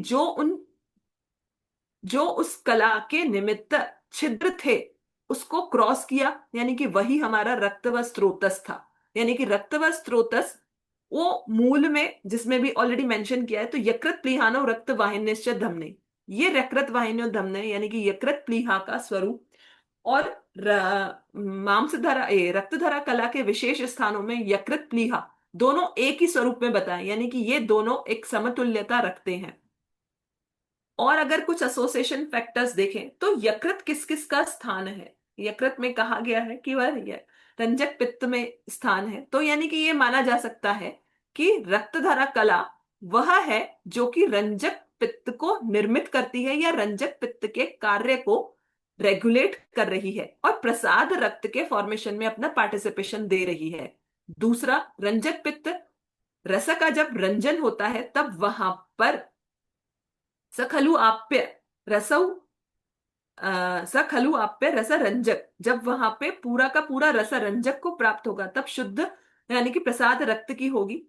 [SPEAKER 1] जो उस कला के निमित्त छिद्र थे उसको क्रॉस किया, यानी कि वही हमारा रक्त व स्रोतस था। यानी कि रक्त व स्रोतस वो मूल में जिसमें भी ऑलरेडी मेंशन किया है, तो यकृत प्लीहानो रक्त वाहिन्यश्च धमने, ये यकृत वाहिन्यो धमने यानी कि यकृत प्लीहा का स्वरूप। और मांसधरा रक्तधरा कला के विशेष स्थानों में यकृत प्लीहा दोनों एक ही स्वरूप में बताएं, यानी कि ये दोनों एक समतुल्यता रखते हैं। और अगर कुछ एसोसिएशन फैक्टर्स देखें तो यकृत किस किस का स्थान है, यकृत में कहा गया है कि वह रंजक पित्त में स्थान है, तो यानी कि ये माना जा सकता है कि रक्तधारा कला वह है जो कि रंजक पित्त को निर्मित करती है या रंजक पित्त के कार्य को रेगुलेट कर रही है और प्रसाद रक्त के फॉर्मेशन में अपना पार्टिसिपेशन दे रही है। दूसरा, रंजक पित्त रस का जब रंजन होता है तब वहां पर सखलु आप्य रसौ सखलु आप्य रस रंजक, जब वहां पे पूरा का पूरा रस रंजक को प्राप्त होगा तब शुद्ध यानी कि प्रसाद रक्त की होगी।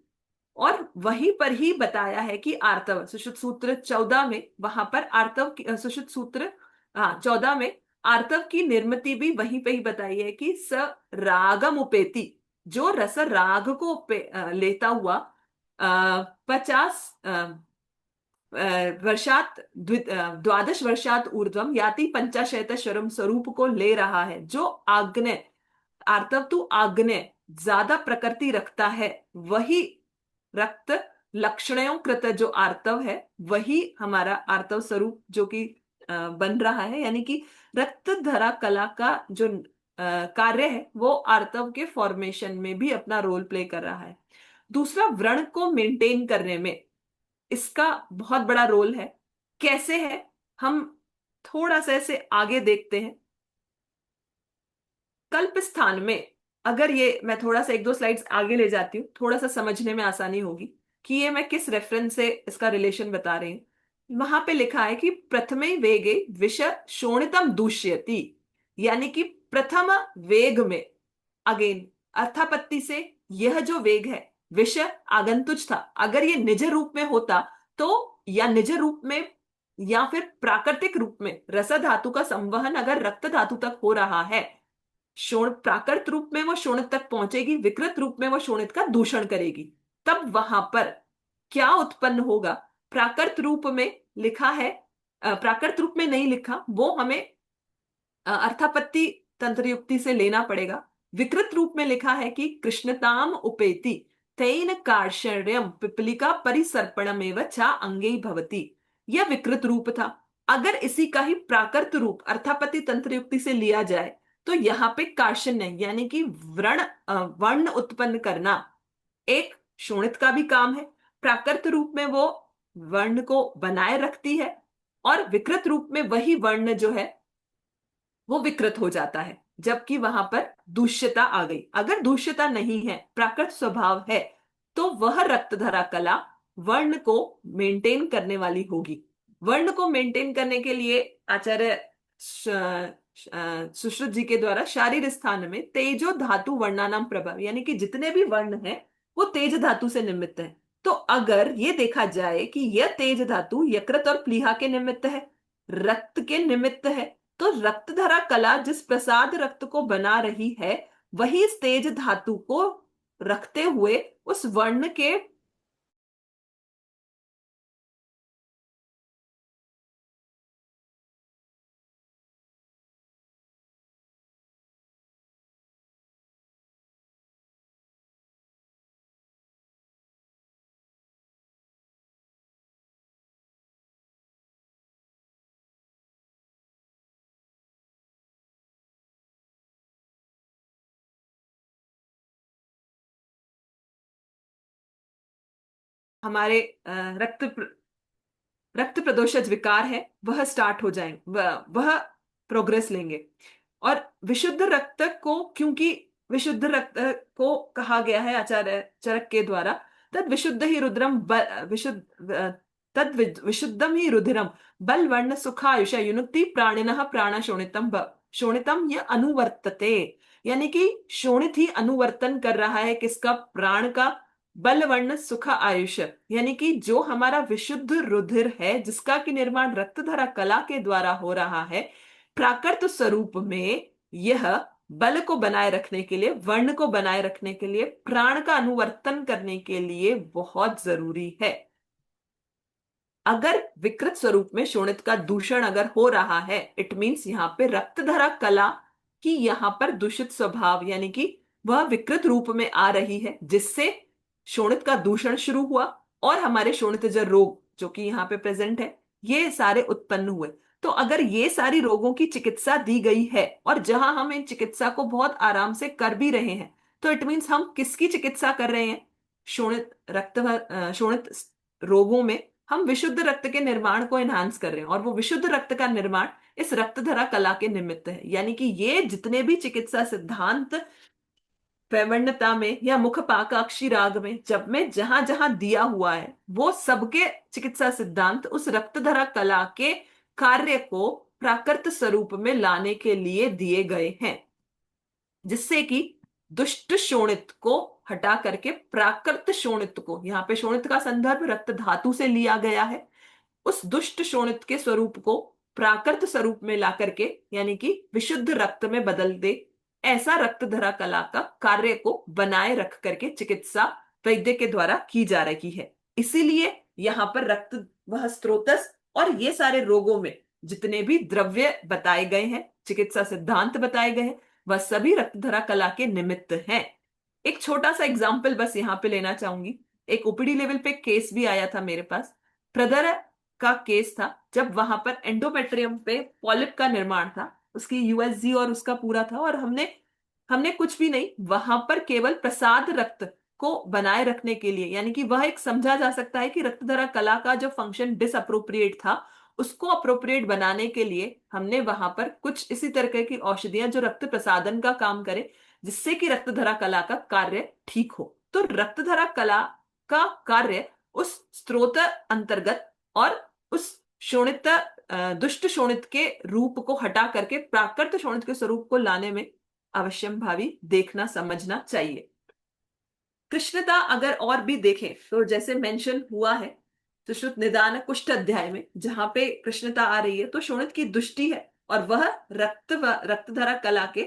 [SPEAKER 1] और वहीं पर ही बताया है कि आर्तव सुश्रुत सूत्र 14 में वहां पर आर्तव की सुश्रुत सूत्र, हाँ 14 में आर्तव की निर्मिति भी वहीं पे ही बताई है कि स रागम उपेति, जो रस राग को लेता हुआ 50 वर्षात द्वादश वर्षात ऊर्ध्वम याति पंचाशत शरम स्वरूप को ले रहा है। जो आग्नेय आर्तव तु आग्नेय ज्यादा प्रकृति रखता है वही रक्त लक्षणयों कृत जो आर्तव है वही हमारा आर्तव स्वरूप जो कि बन रहा है, यानी कि रक्त धरा कला का जो कार्य है वो आर्तव के फॉर्मेशन में भी अपना रोल प्ले कर रहा है। दूसरा, व्रण को मेंटेन करने में इसका बहुत बड़ा रोल है। कैसे है, हम थोड़ा सा ऐसे आगे देखते हैं। कल्प स्थान में, अगर ये मैं थोड़ा सा एक दो स्लाइड्स आगे ले जाती हूँ, थोड़ा सा समझने में आसानी होगी कि ये मैं किस रेफरेंस से इसका रिलेशन बता रही हूँ। वहां पे लिखा है कि प्रथमे वेगे विष शोणितम दूष्यति, यानी कि प्रथम वेग में, अगेन अर्थापत्ति से, यह जो वेग है विष आगंतुज था, अगर ये निज रूप में होता तो, या निज रूप में या फिर प्राकृतिक रूप में रस धातु का संवहन अगर रक्त धातु तक हो रहा है, शोण प्राकृत रूप में वो शोणित तक पहुंचेगी, विकृत रूप में वो शोणित का दूषण करेगी, तब वहां पर क्या उत्पन्न होगा। प्राकृत रूप में लिखा है, प्राकृत रूप में नहीं लिखा, वो हमें अर्थापत्ति तंत्र युक्ति से लेना पड़ेगा। विकृत रूप में लिखा है कि कृष्णताम उपेति तेन कार्षण्यम पिपलिका परिसर्पणमेव चा अंगे भवति। यह विकृत रूप था। अगर इसी का ही प्राकृत रूप अर्थापत्ति तंत्र युक्ति से लिया जाए तो यहाँ पे कार्षण्य यानी कि वर्ण उत्पन्न करना एक शोणित का भी काम है। प्राकृत रूप में वो वर्ण को बनाए रखती है, और विकृत रूप में वही वर्ण जो है वो विकृत हो जाता है, जबकि वहां पर दूष्यता आ गई। अगर दूष्यता नहीं है, प्राकृत स्वभाव है, तो वह रक्तधरा कला वर्ण को मेंटेन करने वाली होगी। वर्ण को मेंटेन करने के लिए आचार्य सुश्रुत जी के द्वारा शारीर स्थान में तेजो धातु वर्णानाम प्रभाव, यानी कि जितने भी वर्ण हैं वो तेज धातु से निमित्त है। तो अगर ये देखा जाए कि यह तेज धातु यकृत और प्लीहा के निमित्त है, रक्त के निमित्त है, तो रक्त धरा कला जिस प्रसाद रक्त को बना रही है वही इस तेज धातु को रखते हुए उस वर्ण के। हमारे रक्त प्रदोषज विकार है वह स्टार्ट हो जाए, वह प्रोग्रेस लेंगे। और विशुद्ध रक्त को, क्योंकि विशुद्ध रक्त को कहा गया है आचार्य चरक के द्वारा, तद विशुद्ध ही रुद्रम विशुद्ध विशुद्धम ही रुधिरम बल वर्ण सुखायुष युनुक्ति प्राणिनः प्राण शोणितम शोणितम यह अनुवर्तते, यानी कि शोणित ही अनुवर्तन कर रहा है किसका, प्राण का। बल वर्ण सुख आयुष, यानी कि जो हमारा विशुद्ध रुधिर है जिसका कि निर्माण रक्तधरा कला के द्वारा हो रहा है, प्राकृत स्वरूप में यह बल को बनाए रखने के लिए, वर्ण को बनाए रखने के लिए, प्राण का अनुवर्तन करने के लिए बहुत जरूरी है। अगर विकृत स्वरूप में शोणित का दूषण अगर हो रहा है, इट मीन्स यहाँ पे रक्तधरा कला की यहाँ पर दूषित स्वभाव, यानी कि वह विकृत रूप में आ रही है, जिससे शोणित का दूषण शुरू हुआ और हमारे शोणितजर रोग जो कि यहाँ पे प्रेजेंट है ये सारे उत्पन्न हुए। तो अगर ये सारी रोगों की चिकित्सा दी गई है और जहां हम इन चिकित्सा को बहुत आराम से कर भी रहे हैं, तो इट मीन्स हम किसकी चिकित्सा कर रहे हैं, शोणित शोणित रोगों में हम विशुद्ध रक्त के निर्माण को एनहांस कर रहे हैं, और वो विशुद्ध रक्त का निर्माण इस रक्तधरा कला के निमित्त है। यानी कि ये जितने भी चिकित्सा सिद्धांत पैवण्यता में या मुख पाकाक्षी राग में जब में जहां जहां दिया हुआ है, वो सबके चिकित्सा सिद्धांत उस रक्तधरा कला के कार्य को प्राकृत स्वरूप में लाने के लिए दिए गए हैं, जिससे कि दुष्ट शोणित को हटा करके प्राकृत शोणित को, यहाँ पे शोणित का संदर्भ रक्त धातु से लिया गया है, उस दुष्ट शोणित के स्वरूप को प्राकृत स्वरूप में ला करके, यानी कि विशुद्ध रक्त में बदल दे, ऐसा रक्त धरा कला का कार्य को बनाए रख करके चिकित्सा वैद्य के द्वारा की जा रही है। इसीलिए यहाँ पर रक्त वह स्रोतस और ये सारे रोगों में जितने भी द्रव्य बताए गए हैं, चिकित्सा सिद्धांत बताए गए हैं, वह सभी रक्तधरा कला के निमित्त हैं। एक छोटा सा एग्जाम्पल बस यहाँ पे लेना चाहूंगी। एक ओपीडी लेवल पे केस भी आया था मेरे पास, प्रदर का केस था, जब वहां पर एंडोमेट्रियम पे पॉलिप का निर्माण था, उसकी यूएसजी और उसका पूरा था, और हमने हमने कुछ भी नहीं, वहां पर केवल प्रसाद रक्त को बनाए रखने के लिए, यानी कि वह एक समझा जा सकता है कि रक्त धरा कला का जो फंक्शन डिसअप्रोप्रिएट था, उसको अप्रोप्रिएट बनाने के लिए हमने वहां पर कुछ इसी तरह की औषधियां जो रक्त प्रसादन का काम करे, जिससे कि रक्त धरा कला का कार्य ठीक हो। तो रक्त धरा कला का कार्य उस स्त्रोत अंतर्गत और उस शोणित दुष्ट शोणित के रूप को हटा करके प्राकृत शोणित के स्वरूप को लाने में अवश्यम भावी देखना समझना चाहिए। कृष्णता अगर और भी देखें तो जैसे मेंशन हुआ है सुश्रुत निदान कुष्ठ अध्याय में, जहां पे कृष्णता आ रही है तो शोणित की दुष्टि है, और वह रक्तधरा कला के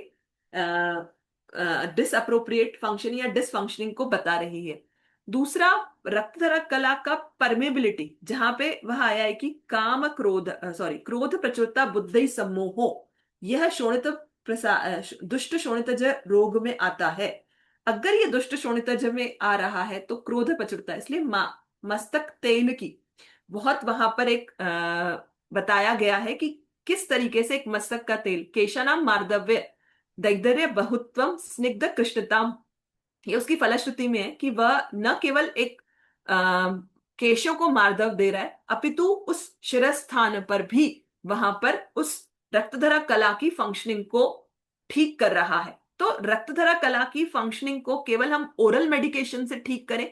[SPEAKER 1] डिसअप्रोप्रिएट फंक्शन या डिसफंक्शनिंग को बता रही है। दूसरा, रक्तधरा कला का परमेबिलिटी, जहां पे वह आया है कि काम क्रोध सॉरी क्रोध प्रचुरता बुद्धि सम्मोहो, यह शोणित दुष्ट शोणितज रोग में आता है। अगर ये दुष्ट शोणितज में आ रहा है तो क्रोध प्रचुरता, इसलिए मस्तक तेल की बहुत वहां पर एक बताया गया है कि किस तरीके से एक मस्तक का तेल केशानाम मार्दव्य दैर्घ्य बहुत्वम स्निग्ध कृष्णताम, ये उसकी फलश्रुति में है कि वह न केवल एक केशों को मार्दव दे रहा है, अपितु उस शिरस्थान पर भी वहां पर उस रक्तधरा कला की फंक्शनिंग को ठीक कर रहा है। तो रक्तधरा कला की फंक्शनिंग को केवल हम ओरल मेडिकेशन से ठीक करें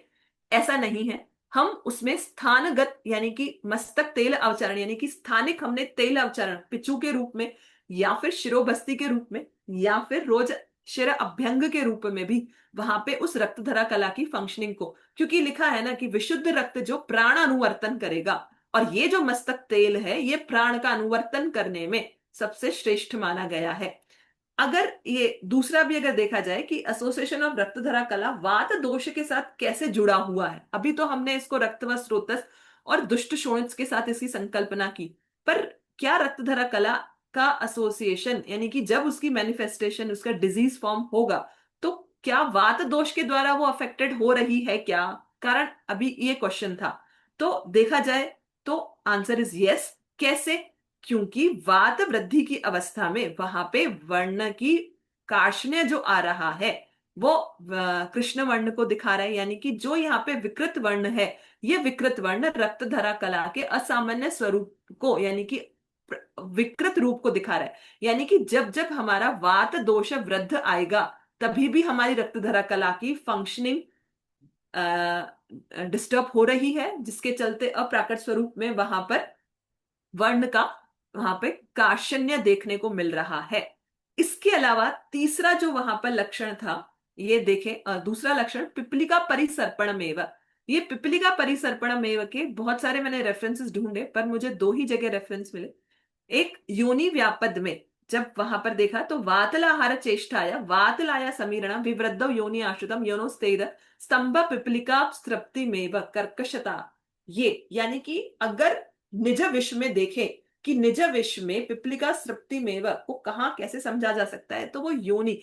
[SPEAKER 1] ऐसा नहीं है, हम उसमें स्थानगत यानी कि मस्तक तेल अवचरण, यानी कि स्थानिक हमने तेल अवचरण पिचू के रूप में, या फिर शिरोबस्ती के रूप में, या फिर रोज शिर अभ्यंग के रूप में भी वहां पे उस रक्तधरा कला की फंक्शनिंग को, क्योंकि लिखा है ना कि विशुद्ध रक्त जो प्राण अनुवर्तन करेगा, और ये जो मस्तक तेल है ये प्राण का अनुवर्तन करने में सबसे श्रेष्ठ माना गया है। अगर ये दूसरा भी अगर देखा जाए कि एसोसिएशन ऑफ रक्तधरा कला वात दोष के साथ कैसे जुड़ा हुआ है, अभी तो हमने इसको रक्त व स्रोतस और दुष्ट शोणित के साथ इसकी संकल्पना की, पर क्या रक्तधरा कला का एसोसिएशन, यानी कि जब उसकी मैनिफेस्टेशन उसका डिजीज फॉर्म होगा, तो क्या वात दोष के द्वारा वो अफेक्टेड हो रही है क्या, कारण अभी ये क्वेश्चन था। तो देखा जाए तो आंसर इज यस। कैसे? क्योंकि वात वृद्धि की अवस्था में वहां पे वर्ण की कार्ष्ण्य जो आ रहा है वो कृष्ण वर्ण को दिखा रहा है, यानी कि जो यहाँ पे विकृत वर्ण है, ये विकृत वर्ण रक्तधरा कला के असामान्य स्वरूप को, यानी कि विकृत रूप को दिखा रहा है। यानी कि जब जब हमारा वात दोष वृद्ध आएगा, तभी भी हमारी रक्तधरा कला की फंक्शनिंग डिस्टर्ब हो रही है, जिसके चलते अप्राकृत स्वरूप में वहां पर वर्ण का वहां पे कार्षण्य देखने को मिल रहा है। इसके अलावा तीसरा जो वहां पर लक्षण था, ये देखें, दूसरा लक्षण पिपलिका परिसर्पणमेव। ये पिपलिका परिसर्पणमेव के बहुत सारे मैंने रेफरेंसेस ढूंढे, पर मुझे दो ही जगह रेफरेंस मिले। एक योनि व्यापद में जब वहां पर देखा तो वातलाहार चेष्टाया वातलाया समीरणा विवृद्धौ योनि आश्रितम योनोस्तेद स्तंभ पिपलिका तृप्ति मेव कर्कशता। ये यानी कि अगर निज विश्व में देखें कि निज विश्व में पिपलिका तृप्ति मेव को कहाँ कैसे समझा जा सकता है, तो वो योनि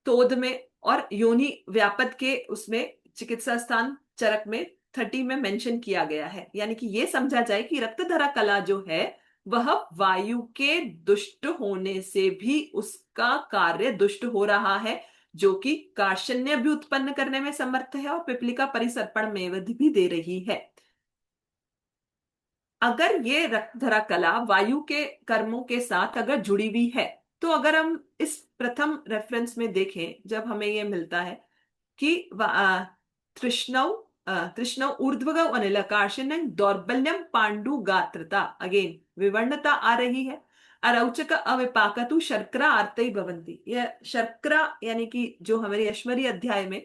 [SPEAKER 1] तोद में और योनि व्यापद के उसमें चिकित्सा स्थान चरक में 30 में मेंशन किया गया है। यानी कि ये समझा जाए कि रक्तधरा कला जो है वह वायु के दुष्ट होने से भी उसका कार्य दुष्ट हो रहा है, जो कि कार्षण्य भी उत्पन्न करने में समर्थ है और पिपलिका परिसर्पण में भी दे रही है। अगर ये रक्तधरा कला वायु के कर्मों के साथ अगर जुड़ी हुई है, तो अगर हम इस प्रथम रेफरेंस में देखें, जब हमें ये मिलता है कि तृष्णौ तृष्णौ ऊर्ध्वगौ अनिल कार्षण्यं दौर्बल्यम पांडु गात्रता, अगेन विवर्णता आ रही है। अरौचक अविपाकतु शर्करा आर्तई भवंती, यह शर्करा यानी कि जो हमारी अश्मरी अध्याय में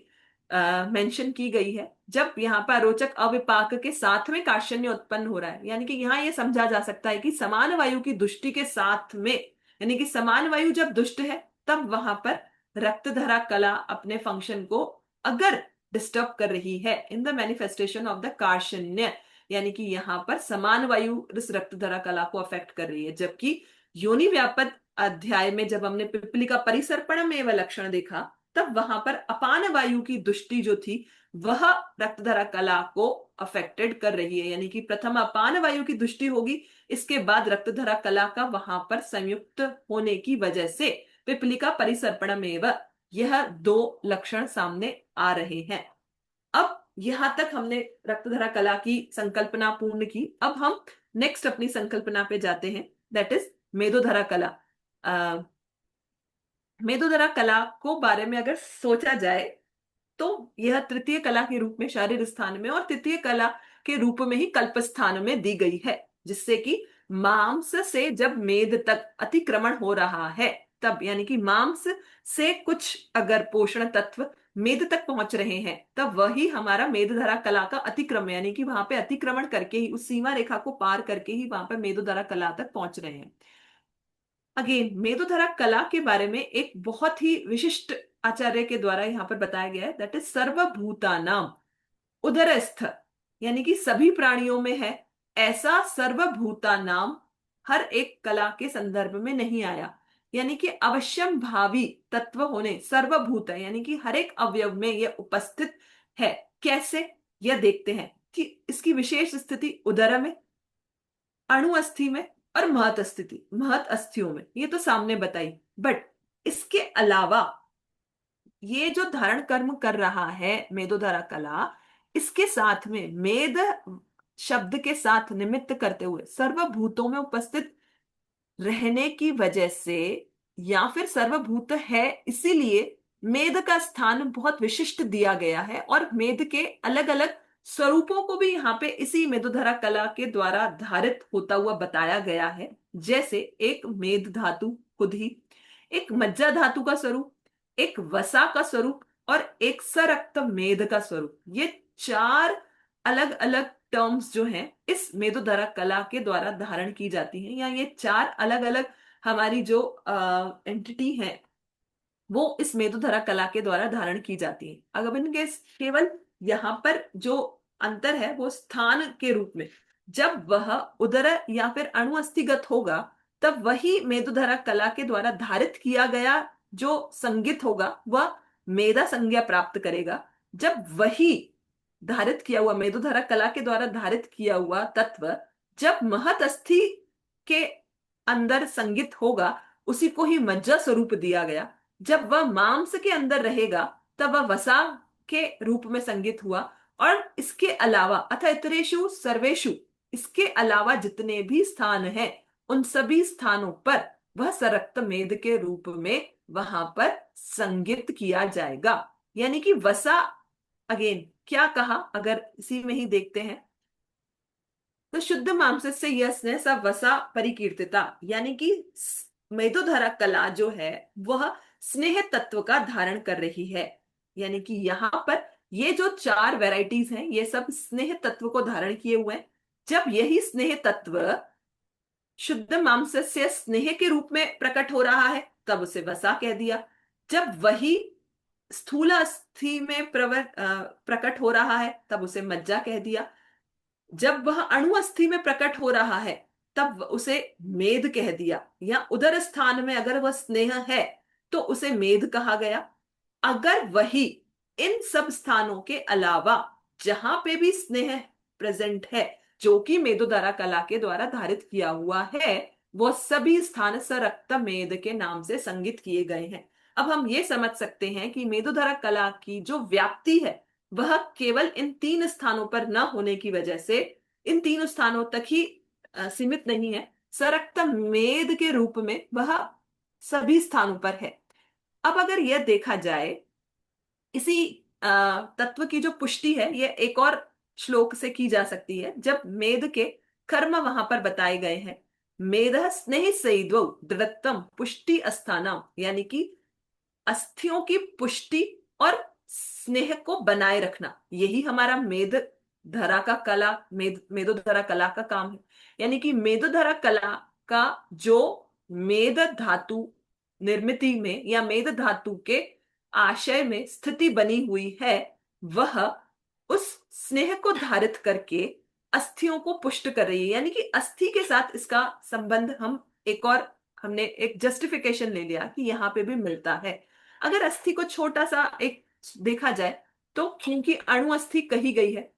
[SPEAKER 1] मेंशन की गई है, जब यहाँ पर रोचक अविपाक के साथ में कार्षण्य उत्पन्न हो रहा है, यानी कि यहाँ ये समझा जा सकता है कि समान वायु की दुष्टि के साथ में, यानी कि समान वायु जब दुष्ट है तब वहां पर रक्तधरा कला अपने फंक्शन को अगर डिस्टर्ब कर रही है in the manifestation of the कार्षण्य, यानी कि यहाँ पर समान वायु इस रक्तधरा कला को अफेक्ट कर रही है। जबकि योनि व्यापद अध्याय में जब हमने पिपली का परिसर्पण में वह लक्षण देखा, तब वहां पर अपान वायु की दृष्टि जो थी वह रक्तधरा कला को अफेक्टेड कर रही है, यानी कि प्रथम अपान वायु की दृष्टि होगी, इसके बाद रक्तधरा कला का वहां पर संयुक्त होने की वजह से पिपलिका परिसर्पणमेव यह दो लक्षण सामने आ रहे हैं। अब यहां तक हमने रक्तधरा कला की संकल्पना पूर्ण की। अब हम नेक्स्ट अपनी संकल्पना पे जाते हैं, दैट इज मेदोधरा कला। मेदोधरा कला को बारे में अगर सोचा जाए तो यह तृतीय कला के रूप में शारीर स्थान में और तृतीय कला के रूप में ही कल्प स्थान में दी गई है, जिससे कि मांस से जब मेद तक अतिक्रमण हो रहा है तब, यानी कि मांस से कुछ अगर पोषण तत्व मेद तक पहुंच रहे हैं तब वही हमारा मेदधरा कला का अतिक्रमण, यानी कि वहां पे अतिक्रमण करके ही, उस सीमा रेखा को पार करके ही वहां पर मेदोधरा कला तक पहुंच रहे हैं। अगेन मेदोधरा कला के बारे में एक बहुत ही विशिष्ट आचार्य के द्वारा यहाँ पर बताया गया है, दैट इज सर्वभूतानाम उदरस्थ, यानी कि सभी प्राणियों में है, ऐसा सर्वभूतानाम हर एक कला के संदर्भ में नहीं आया। यानी कि अवश्यम भावी तत्व होने सर्वभूत है, यानी कि हर एक अवयव में यह उपस्थित है। कैसे, यह देखते हैं कि इसकी विशेष स्थिति उदर में, अणु अस्थि में और महत स्थिति, महत अस्थियों में, ये तो सामने बताई। बट इसके अलावा ये जो धारण कर्म कर रहा है मेदोधरा कला, इसके साथ में मेद शब्द के साथ निमित्त करते हुए सर्वभूतों में उपस्थित रहने की वजह से, या फिर सर्वभूत है इसीलिए मेद का स्थान बहुत विशिष्ट दिया गया है, और मेद के अलग अलग स्वरूपों को भी यहाँ पे इसी मेदोधरा कला के द्वारा धारित होता हुआ बताया गया है। जैसे एक मेद धातु खुद ही, एक मज्जा धातु का स्वरूप, एक वसा का स्वरूप और एक सरक्त मेद का स्वरूप, ये चार अलग अलग टर्म्स जो हैं इस मेदोधरा कला के द्वारा धारण की जाती हैं, या ये चार अलग अलग हमारी जो एंटिटी है वो इस मेदोधरा कला के द्वारा धारण की जाती है। अगर इनके केवल यहाँ पर जो अंतर है वो स्थान के रूप में, जब वह उदर या फिर अणुअस्थिगत होगा तब वही मेदोधरा कला के द्वारा धारित किया गया जो संगित होगा वह मेधा संज्ञा प्राप्त करेगा। जब वही धारित किया हुआ मेदोधरा कला के द्वारा धारित किया हुआ तत्व जब महत अस्थि के अंदर संगित होगा, उसी को ही मज्जा स्वरूप दिया गया। जब वह मांस के अंदर रहेगा तब वह वसा के रूप में संगित हुआ। और इसके अलावा अथ इतरेषु सर्वेषु, इसके अलावा जितने भी स्थान हैं उन सभी स्थानों पर वह सरक्त मेद के रूप में वहां पर संगित किया जाएगा। यानी कि वसा, अगेन क्या कहा, अगर इसी में ही देखते हैं तो शुद्ध मांसस्य यस्ने स वसा परिकीर्तिता, यानी कि मेदोधरा कला जो है वह स्नेह तत्व का धारण कर रही है। यानी कि यहां पर ये जो चार वैरायटीज हैं ये सब स्नेह तत्व को धारण किए हुए हैं। जब यही स्नेह तत्व शुद्ध मांसस्य स्नेह के रूप में प्रकट हो रहा है तब उसे वसा कह दिया। जब वही स्थूल अस्थि में प्रकट हो रहा है तब उसे मज्जा कह दिया। जब वह अणु अस्थि में प्रकट हो रहा है तब उसे मेद कह दिया, या उदर स्थान में अगर वह स्नेह है तो उसे मेद कहा गया। अगर वही इन सब स्थानों के अलावा जहां पे भी स्नेह प्रेजेंट है जो कि मेदोधरा कला के द्वारा धारित किया हुआ है, वो सभी स्थान सरक्त मेद के नाम से संगित किए गए हैं। अब हम ये समझ सकते हैं कि मेदोधरा कला की जो व्याप्ति है वह केवल इन तीन स्थानों पर न होने की वजह से इन तीन स्थानों तक ही सीमित नहीं है, सरक्त मेद के रूप में वह सभी स्थानों पर है। अब अगर यह देखा जाए, इसी तत्व की जो पुष्टि है ये एक और श्लोक से की जा सकती है, जब मेद के कर्म वहां पर बताए गए हैं। मेद स्नेह सैद्वौ दृढ़त्तम पुष्टि अस्थानम, यानी कि अस्थियों की पुष्टि और स्नेह को बनाए रखना, यही हमारा मेद धरा का कला, मेदोधरा कला का काम है। यानी कि मेदोधरा कला का जो मेद धातु निर्मिति में या मेद धातु के आशय में स्थिति बनी हुई है, वह उस स्नेह को धारित करके अस्थियों को पुष्ट कर रही है। यानी कि अस्थि के साथ इसका संबंध हम एक और, हमने एक जस्टिफिकेशन ले लिया कि यहां पे भी मिलता है। अगर अस्थि को छोटा सा एक देखा जाए, तो क्योंकि अणु अस्थि कही गई है,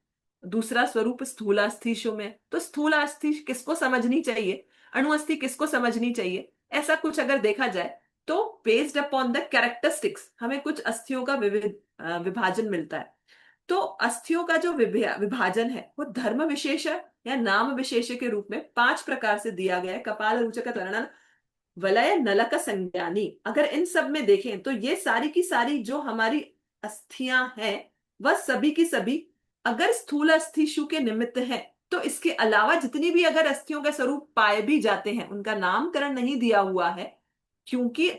[SPEAKER 1] दूसरा स्वरूप स्थूलास्थिशु में, तो स्थूलास्थि किसको समझनी चाहिए, अणु अस्थि किसको समझनी चाहिए, ऐसा कुछ अगर देखा जाए, तो बेस्ड अपॉन द कैरेक्टरिस्टिक्स हमें कुछ अस्थियों का विभाजन मिलता है। तो अस्थियों का जो विभाजन है वो धर्म विशेष या नाम विशेष के रूप में 5 प्रकार से दिया गया है। कपाल रुचक वर्णन वलय नलक संज्ञानी, अगर इन सब में देखें तो ये सारी की सारी जो हमारी अस्थियां हैं, वह सभी की सभी अगर स्थूल अस्थिशु के निमित्त है, तो इसके अलावा जितनी भी अगर अस्थियों के स्वरूप पाए भी जाते हैं, उनका नामकरण नहीं दिया हुआ है, क्योंकि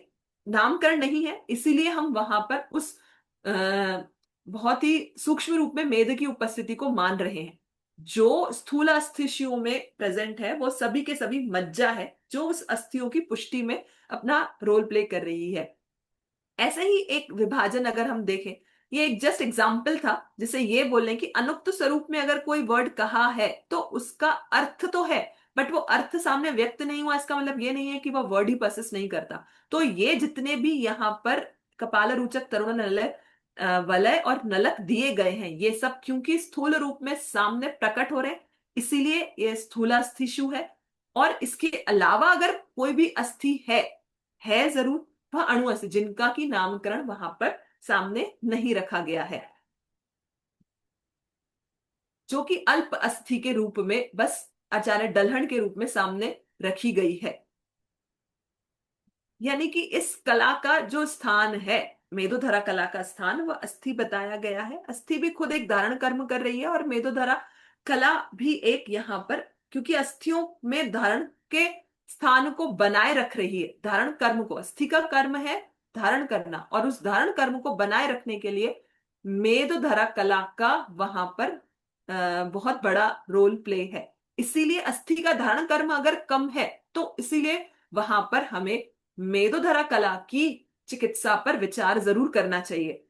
[SPEAKER 1] नामकरण नहीं है इसीलिए हम वहां पर उस बहुत ही सूक्ष्म रूप में मेद की उपस्थिति को मान रहे हैं। जो स्थूल अस्थियों में प्रेजेंट है वो सभी के सभी मज्जा है, जो उस अस्थियों की पुष्टि में अपना रोल प्ले कर रही है। ऐसे ही एक विभाजन अगर हम देखें, ये एक जस्ट एग्जाम्पल था जिसे ये बोलने कि अनुक्त स्वरूप में अगर कोई वर्ड कहा है तो उसका अर्थ तो है, बट वो अर्थ सामने व्यक्त नहीं हुआ, इसका मतलब ये नहीं है कि वह वर्ड ही परसिस्ट नहीं करता। तो ये जितने भी यहाँ पर कपाल रुचक तरुण नलय वलय और नलक दिए गए हैं, ये सब क्योंकि स्थूल रूप में सामने प्रकट हो रहे हैं, इसीलिए ये स्थूलास्थिशु है। और इसके अलावा अगर कोई भी अस्थि है जरूर, वह अणु अस्थि जिनका की नामकरण वहां पर सामने नहीं रखा गया है, जो कि अल्प अस्थि के रूप में बस आचार्य डलहन के रूप में सामने रखी गई है। यानी कि इस कला का जो स्थान है, मेदोधरा कला का स्थान, वह अस्थि बताया गया है। अस्थि भी खुद एक धारण कर्म कर रही है और मेदोधरा कला भी एक यहाँ पर, क्योंकि अस्थियों में धारण के स्थान को बनाए रख रही है, धारण कर्म को, अस्थि का कर्म है धारण करना, और उस धारण कर्म को बनाए रखने के लिए मेदोधरा कला का वहां पर बहुत बड़ा रोल प्ले है। इसीलिए अस्थि का धारण कर्म अगर कम है, तो इसीलिए वहां पर हमें मेदोधरा कला की चिकित्सा पर विचार जरूर करना चाहिए।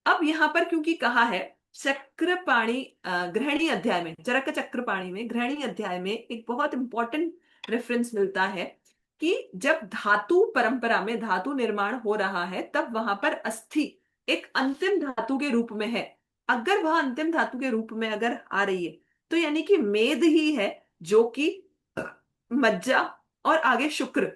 [SPEAKER 1] अब यहां पर क्योंकि कहा है चक्रपाणी गृहिणी अध्याय में, चरक चक्रपाणी में गृहिणी अध्याय में एक बहुत इंपॉर्टेंट रेफरेंस मिलता है कि जब धातु परंपरा में धातु निर्माण हो रहा है, तब वहां पर अस्थि एक अंतिम धातु के रूप में है। अगर वह अंतिम धातु के रूप में अगर आ रही है, तो यानी कि मेद ही है जो कि मज्जा और आगे शुक्र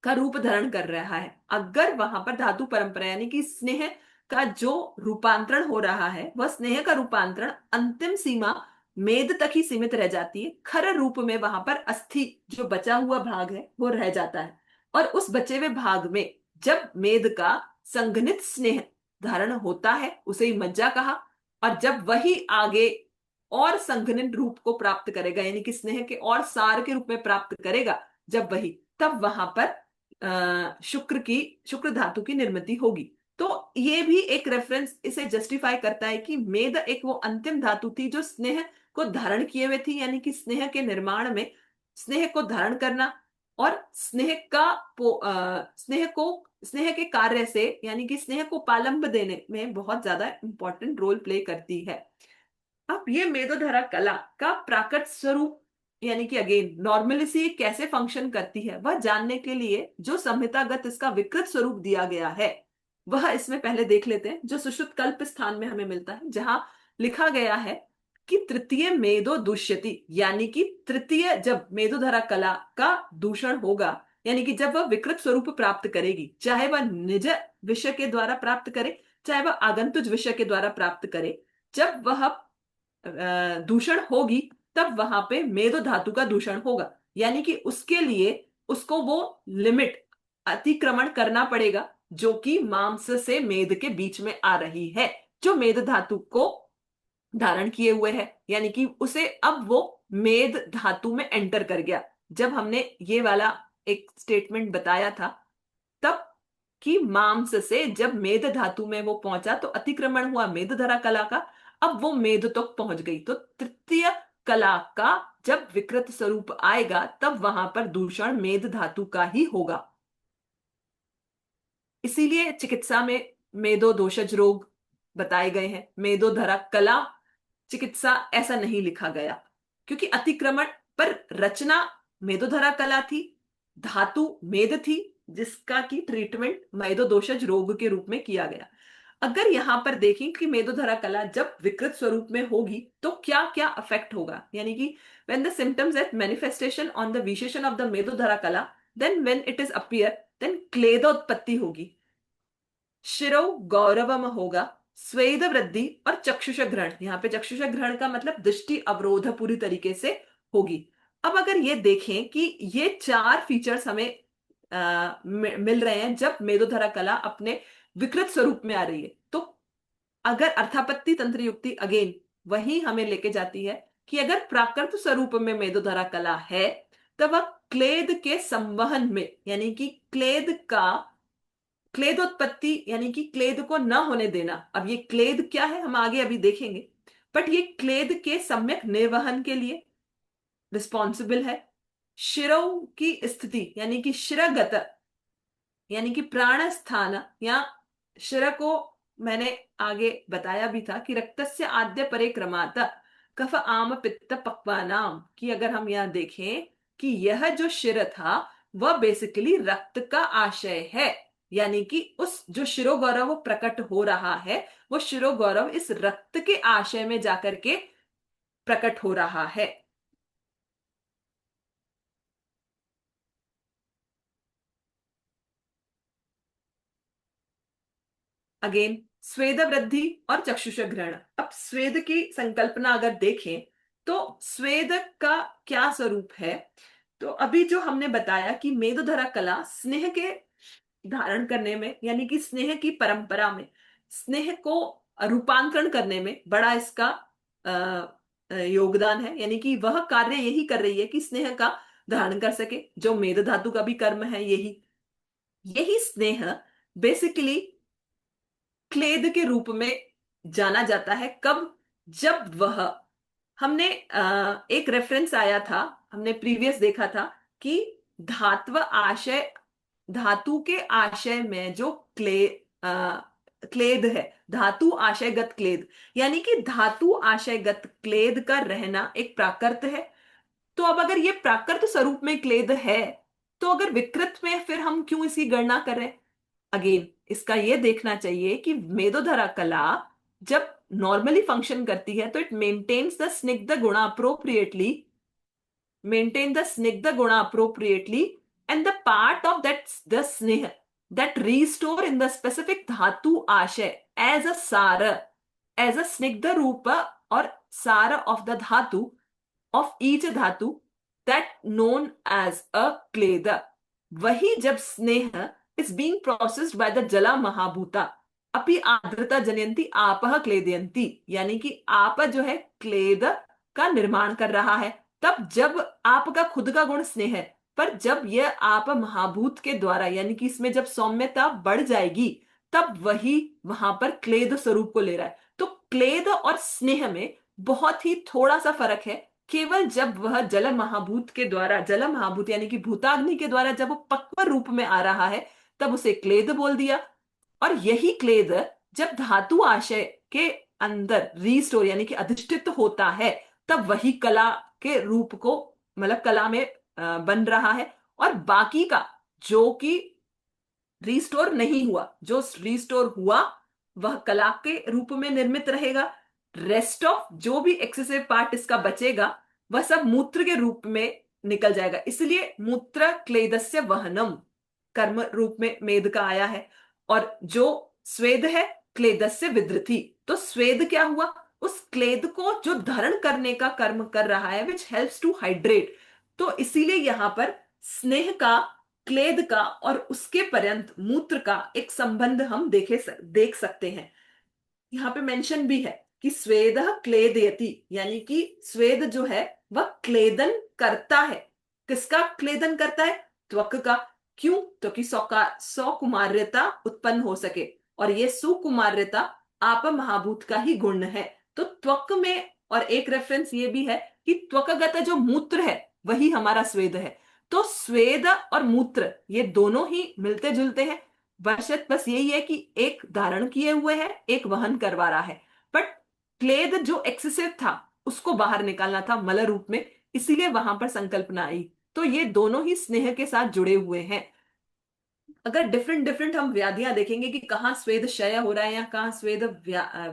[SPEAKER 1] का रूप धारण कर रहा है। अगर वहां पर धातु परंपरा यानी कि स्नेह का जो रूपांतरण हो रहा है, वह स्नेह का रूपांतरण अंतिम सीमा मेद तक ही सीमित रह जाती है, खर रूप में वहां पर अस्थि जो बचा हुआ भाग है वो रह जाता है। और उस बचे हुए भाग में जब मेद का संघनित स्नेह धारण होता है, उसे ही मज्जा कहा। और जब वही आगे और संघनित रूप को प्राप्त करेगा, यानी कि स्नेह के और सार के रूप में प्राप्त करेगा, जब वही, तब वहां पर शुक्र धातु की निर्मिति होगी। तो ये भी एक रेफरेंस इसे जस्टिफाई करता है कि मेद एक वो अंतिम धातु थी जो स्नेह को धारण किए हुए थी, यानी कि स्नेह के निर्माण में स्नेह को धारण करना और स्नेह के कार्य से, यानी कि स्नेह को पालंब देने में बहुत ज्यादा इंपॉर्टेंट रोल प्ले करती है। अब ये मेदोधरा कला का प्राकृत स्वरूप, यानी कि अगेन नॉर्मली से कैसे फंक्शन करती है, वह जानने के लिए जो संहितागत इसका विकृत स्वरूप दिया गया है, वह इसमें पहले देख लेते हैं, जो सुश्रुत कल्प स्थान में हमें मिलता है, जहां लिखा गया है कि तृतीय मेदो दुष्यति, यानी कि तृतीय जब मेदोधरा कला का दूषण होगा, यानी कि जब वह विकृत स्वरूप प्राप्त करेगी, चाहे वह निज विषय के द्वारा प्राप्त करे, चाहे वह आगंतुज विषय के द्वारा प्राप्त करे, जब वह दूषण होगी, तब वहां पे मेदो धातु का दूषण होगा। यानी कि उसके लिए उसको वो लिमिट अतिक्रमण करना पड़ेगा जो कि मांस से मेद के बीच में आ रही है, जो मेद धातु को धारण किए हुए है, यानी कि उसे अब वो मेद धातु में एंटर कर गया। जब हमने ये वाला एक स्टेटमेंट बताया था, तब कि मांस से जब मेद धातु में वो पहुंचा तो अतिक्रमण हुआ मेदधरा कला का, अब वो मेद तक पहुंच गई, तो तृतीय कला का जब विकृत स्वरूप आएगा, तब वहां पर दूषण मेद धातु का ही होगा। इसीलिए चिकित्सा में मेदो दोषज रोग बताए गए हैं, मेदोधरा कला चिकित्सा ऐसा नहीं लिखा गया, क्योंकि अतिक्रमण पर रचना मेदोधरा कला थी, धातु मेद थी, जिसका की ट्रीटमेंट मेदोदोषज रोग के रूप में किया गया। अगर यहां पर देखें कि मेदोधरा कला जब विकृत स्वरूप में होगी तो क्या क्या अफेक्ट होगा, यानी कि when the symptoms at manifestation on the विशेषण of the मेदोधरा कला, then when it is appear, then क्लेदोत्पत्ति होगी, शिरो गौरवम होगा, स्वेद वृद्धि और चक्षुष ग्रहण। यहाँ पे चक्षुष ग्रहण का मतलब दृष्टि अवरोध पूरी तरीके से होगी। अब अगर ये देखें कि ये चार फीचर्स हमें मिल रहे हैं जब मेदोधरा कला अपने विकृत स्वरूप में आ रही है, तो अगर अर्थापत्ति तंत्र युक्ति अगेन वही हमें लेके जाती है कि अगर प्राकृत स्वरूप में मेदोधरा कला है, तब वह क्लेद के संवहन में, यानी कि क्लेदोत्पत्ति यानी कि क्लेद को न होने देना। अब ये क्लेद क्या है हम आगे अभी देखेंगे, बट ये क्लेद के सम्यक निर्वहन के लिए रिस्पॉन्सिबल है। शिरो की स्थिति यानी कि शिरगत, यानी कि प्राण स्थान या शिर को मैंने आगे बताया भी था कि रक्तस्य आद्य परिक्रमात कफ आम पित्त पक्वानाम, कि अगर हम यहां देखें कि यह जो शिर था वह बेसिकली रक्त का आशय है, यानी कि उस जो शिरोगौरव प्रकट हो रहा है वो शिरोगौरव इस रक्त के आशय में जाकर के प्रकट हो रहा है। अगेन स्वेद वृद्धि और चक्षुष ग्रहण। अब स्वेद की संकल्पना अगर देखें तो स्वेद का क्या स्वरूप है, तो अभी जो हमने बताया कि मेदोधरा कला स्नेह के धारण करने में, यानी कि स्नेह की परंपरा में स्नेह को रूपांतरण करने में बड़ा इसका योगदान है, यानी कि वह कार्य यही कर रही है कि स्नेह का धारण कर सके, जो मेद धातु का भी कर्म है यही। यही स्नेह बेसिकली क्लेद के रूप में जाना जाता है। कब? जब वह, हमने एक रेफरेंस आया था, हमने प्रीवियस देखा था कि धात्व आशय, धातु के आशय में जो क्लेद है, धातु आशयगत क्लेद, यानी कि धातु आशयगत क्लेद का रहना एक प्राकृत है। तो अब अगर ये प्राकृत स्वरूप में क्लेद है, तो अगर विकृत में फिर हम क्यों इसकी गणना करें? अगेन इसका ये देखना चाहिए कि मेदोधरा कला जब नॉर्मली फंक्शन करती है तो इट मेंटेन्स द स्निग्ध गुणा appropriately, maintain the snigdha guna appropriately, and the part of that the sneha that restore in the specific dhatu ashay as a sara, as a snigdha rupa or sara of the dhatu, of each dhatu, that known as a kleda। वही जब स्नेह is being processed by the jala महाभूता अपि आर्द्रता जनयंती आपह क्लेदयंती, यानी कि आप जो है क्लेद का निर्माण कर रहा है, तब जब आपका खुद का गुण स्नेह है, पर जब यह आप महाभूत के द्वारा, यानी कि इसमें जब सौम्यता बढ़ जाएगी तब वही वहां पर क्लेद स्वरूप को ले रहा है। तो क्लेद और स्नेह में बहुत ही थोड़ा सा फर्क है। केवल जब वह जल महाभूत के द्वारा, जल महाभूत यानी कि भूताग्नि के द्वारा जब वो पक्व रूप में आ रहा है तब उसे क्लेद बोल दिया। और यही क्लेद जब धातु आशय के अंदर रीस्टोर यानी कि अधिष्ठित होता है, तब वही कला के रूप को, मतलब कला में बन रहा है। और बाकी का जो कि रीस्टोर नहीं हुआ, जो रीस्टोर हुआ वह कला के रूप में निर्मित रहेगा। रेस्ट ऑफ जो भी एक्सेसिव पार्ट इसका बचेगा वह सब मूत्र के रूप में निकल जाएगा। इसलिए मूत्र क्लेदस्य वहनम कर्म रूप में मेद का आया है। और जो स्वेद है क्लेदस्य विधृति, तो स्वेद क्या हुआ? उस क्लेद को जो धारण करने का कर्म कर रहा है, विच हेल्प्स टू हाइड्रेट। तो इसीलिए यहां पर स्नेह का, क्लेद का और उसके पर्यंत मूत्र का एक संबंध हम देख सकते हैं। यहाँ पे मेंशन भी है कि स्वेद क्लेदयति, यानी कि स्वेद जो है वह क्लेदन करता है। किसका क्लेदन करता है? त्वक का। क्यों? तो कि सौकुमार्यता उत्पन्न हो सके, और ये सुकुमार्यता आप महाभूत का ही गुण है। तो त्वक में, और एक रेफरेंस ये भी है कि त्वकगत जो मूत्र है वही हमारा स्वेद है। तो स्वेद और मूत्र ये दोनों ही मिलते जुलते हैं। वशत बस यही है कि एक धारण किए हुए है, एक वहन करवा रहा है। बट क्लेद जो एक्सेसिव था उसको बाहर निकालना था मल रूप में, इसीलिए वहां पर संकल्पना आई। तो ये दोनों ही स्नेह के साथ जुड़े हुए हैं। अगर डिफरेंट डिफरेंट हम व्याधियां देखेंगे कि कहाँ स्वेद क्षय हो रहा है या कहाँ स्वेद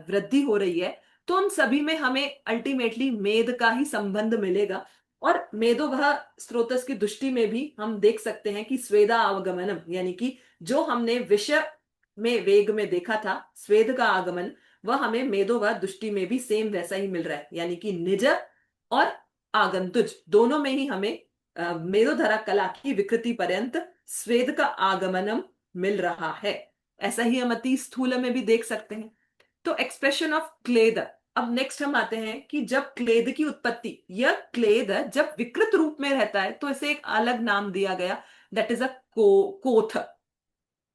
[SPEAKER 1] वृद्धि हो रही है, तो उन सभी में हमें अल्टीमेटली मेद का ही संबंध मिलेगा। और मेदो वह स्रोतस की दृष्टि में भी हम देख सकते हैं कि स्वेदा अवगमनम, यानी कि जो हमने विषय में वेग में देखा था स्वेद का आगमन, वह हमें मेदो वह दृष्टि में भी सेम वैसा ही मिल रहा है। यानी कि निज और आगंतुज दोनों में ही हमें मेरुधरा कला की विकृति पर्यंत स्वेद का आगमनम मिल रहा है। ऐसा ही हम अति स्थूल में भी देख सकते हैं। तो एक्सप्रेशन ऑफ क्लेद। अब नेक्स्ट हम आते हैं कि जब क्लेद की उत्पत्ति, यह क्लेद जब विकृत रूप में रहता है तो इसे एक अलग नाम दिया गया, दैट इज अ कोथ।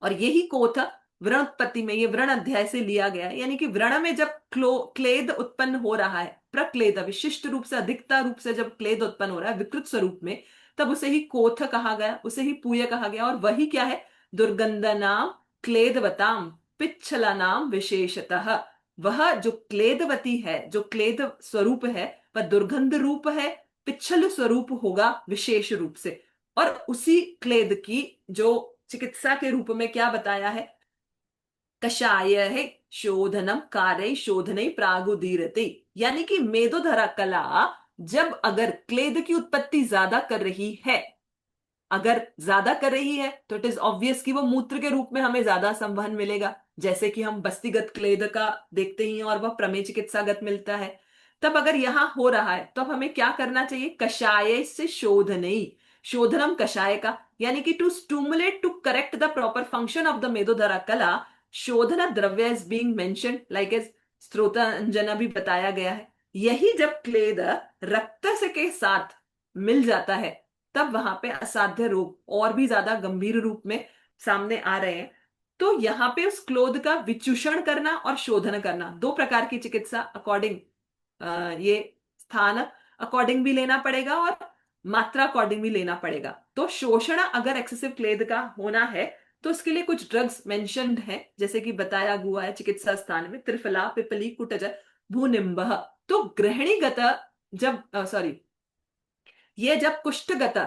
[SPEAKER 1] और यही कोथ व्रण उत्पत्ति में, ये व्रण अध्याय से लिया गया है। यानी कि व्रण में जब क्लेद उत्पन्न हो रहा है, प्रक्लेद विशिष्ट रूप से अधिकता रूप से जब क्लेद उत्पन्न हो रहा है विकृत स्वरूप में, तब उसे ही कोथ कहा गया, उसे ही पूय कहा गया। और वही क्या है, दुर्गंध नाम क्लेदवताम पिच्छला नाम विशेषतः। वह जो क्लेदवती है, जो क्लेद स्वरूप है, वह दुर्गंध रूप है, पिच्छल स्वरूप होगा विशेष रूप से। और उसी क्लेद की जो चिकित्सा के रूप में क्या बताया है, कषाय है शोधनम कार्य शोधने प्रागुदीरते। यानी कि मेदोधरा कला जब अगर क्लेद की उत्पत्ति ज्यादा कर रही है, अगर ज्यादा कर रही है तो इट इज ऑब्वियस कि वो मूत्र के रूप में हमें ज्यादा संवहन मिलेगा, जैसे कि हम बस्तीगत क्लेद का देखते ही हैं और वह प्रमेय चिकित्सागत मिलता है। तब अगर यहां हो रहा है तो अब हमें क्या करना चाहिए, कषाय से शोधनई, शोधनम कषाय का, यानी कि to stimulate to correct the proper function of the मेदोधरा कला, शोधन द्रव्य is being mention like as स्त्रोतांजना भी बताया गया है। यही जब क्लेद रक्त से के साथ मिल जाता है, तब वहां पे असाध्य रोग और भी ज्यादा गंभीर रूप में सामने आ रहे हैं। तो यहाँ पे उस क्लोथ का विचूषण करना और शोधन करना, दो प्रकार की चिकित्सा अकॉर्डिंग, ये स्थान अकॉर्डिंग भी लेना पड़ेगा और मात्रा अकॉर्डिंग भी लेना पड़ेगा। तो शोषण अगर एक्सेसिव क्लेद का होना है तो उसके लिए कुछ ड्रग्स मेंशन्ड हैं, जैसे कि बताया हुआ है चिकित्सा स्थान में, त्रिफला पिपली कुटज भूनिम्ब। तो ग्रहणीगत, जब सॉरी, ये जब कुष्ठगत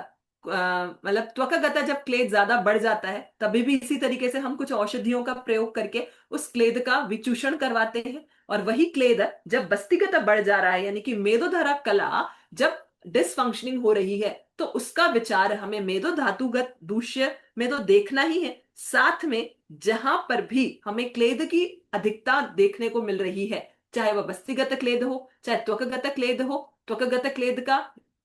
[SPEAKER 1] मतलब त्वकगत जब क्लेद ज्यादा बढ़ जाता है, तभी भी इसी तरीके से हम कुछ औषधियों का प्रयोग करके उस क्लेद का विचूषण करवाते हैं। और वही क्लेद जब बस्तिगत बढ़ जा रहा है, यानी कि मेदोधरा कला जब डिसफंक्शनिंग हो रही है, तो उसका विचार हमें मेदो धातुगत दूष्य में तो देखना ही है। साथ में जहां पर भी हमें क्लेद की अधिकता देखने को मिल रही है, चाहे वह बस्तिगत क्लेद हो चाहे त्वकगत क्लेद हो, त्वकगत क्लेद का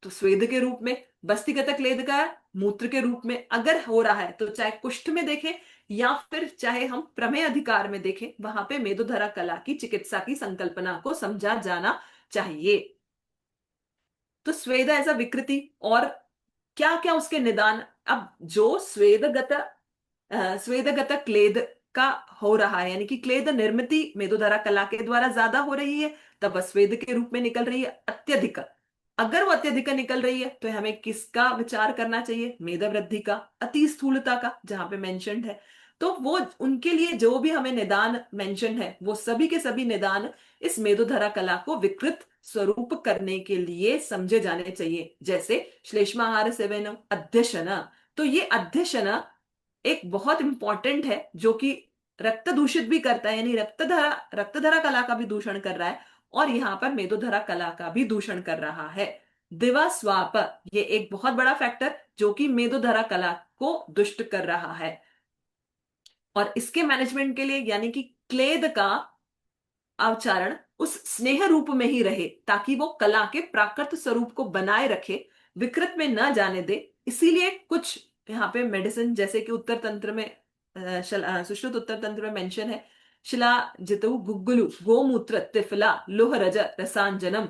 [SPEAKER 1] तो स्वेद के रूप में, बस्तिगत क्लेद का मूत्र के रूप में अगर हो रहा है, तो चाहे कुष्ठ में देखें या फिर चाहे हम प्रमेय अधिकार में देखें, वहां पे मेदोधरा कला की चिकित्सा की संकल्पना को समझा जाना चाहिए। तो स्वेद एज अ विकृति और क्या क्या उसके निदान। अब जो स्वेदगत क्लेद का हो रहा है, यानी कि क्लेद निर्मिति मेदोधरा कला के द्वारा ज्यादा हो रही है, तब वह स्वेद के रूप में निकल रही है अत्यधिक। अगर वो अत्यधिक निकल रही है तो हमें किसका विचार करना चाहिए, मेद वृद्धि का, अति स्थूलता का, जहां पे मेंशन्ड है। तो वो उनके लिए जो भी हमें निदान मेंशन है, वो सभी के सभी निदान इस मेदोधरा कला को विकृत स्वरूप करने के लिए समझे जाने चाहिए। जैसे श्लेष्माहार सेवन अध्यशन, तो ये अध्यशन एक बहुत इंपॉर्टेंट है जो कि रक्त दूषित भी करता है, यानी रक्तधरा कला का भी दूषण कर रहा है और यहाँ पर मेदोधरा कला का भी दूषण कर रहा है। दिवा स्वाप, ये एक बहुत बड़ा फैक्टर जो कि मेदोधरा कला को दुष्ट कर रहा है। और इसके मैनेजमेंट के लिए, यानी कि क्लेद का अवचारण उस स्नेह रूप में ही रहे, ताकि वो कला के प्राकृत स्वरूप को बनाए रखे, विकृत में न जाने दे। इसीलिए कुछ यहाँ पे मेडिसिन, जैसे कि उत्तर तंत्र में सुश्रुत उत्तर तंत्र में मेंशन है, शिला जितु गुग्गुलु गोमूत्र त्रिफला लोह रज रसांजनम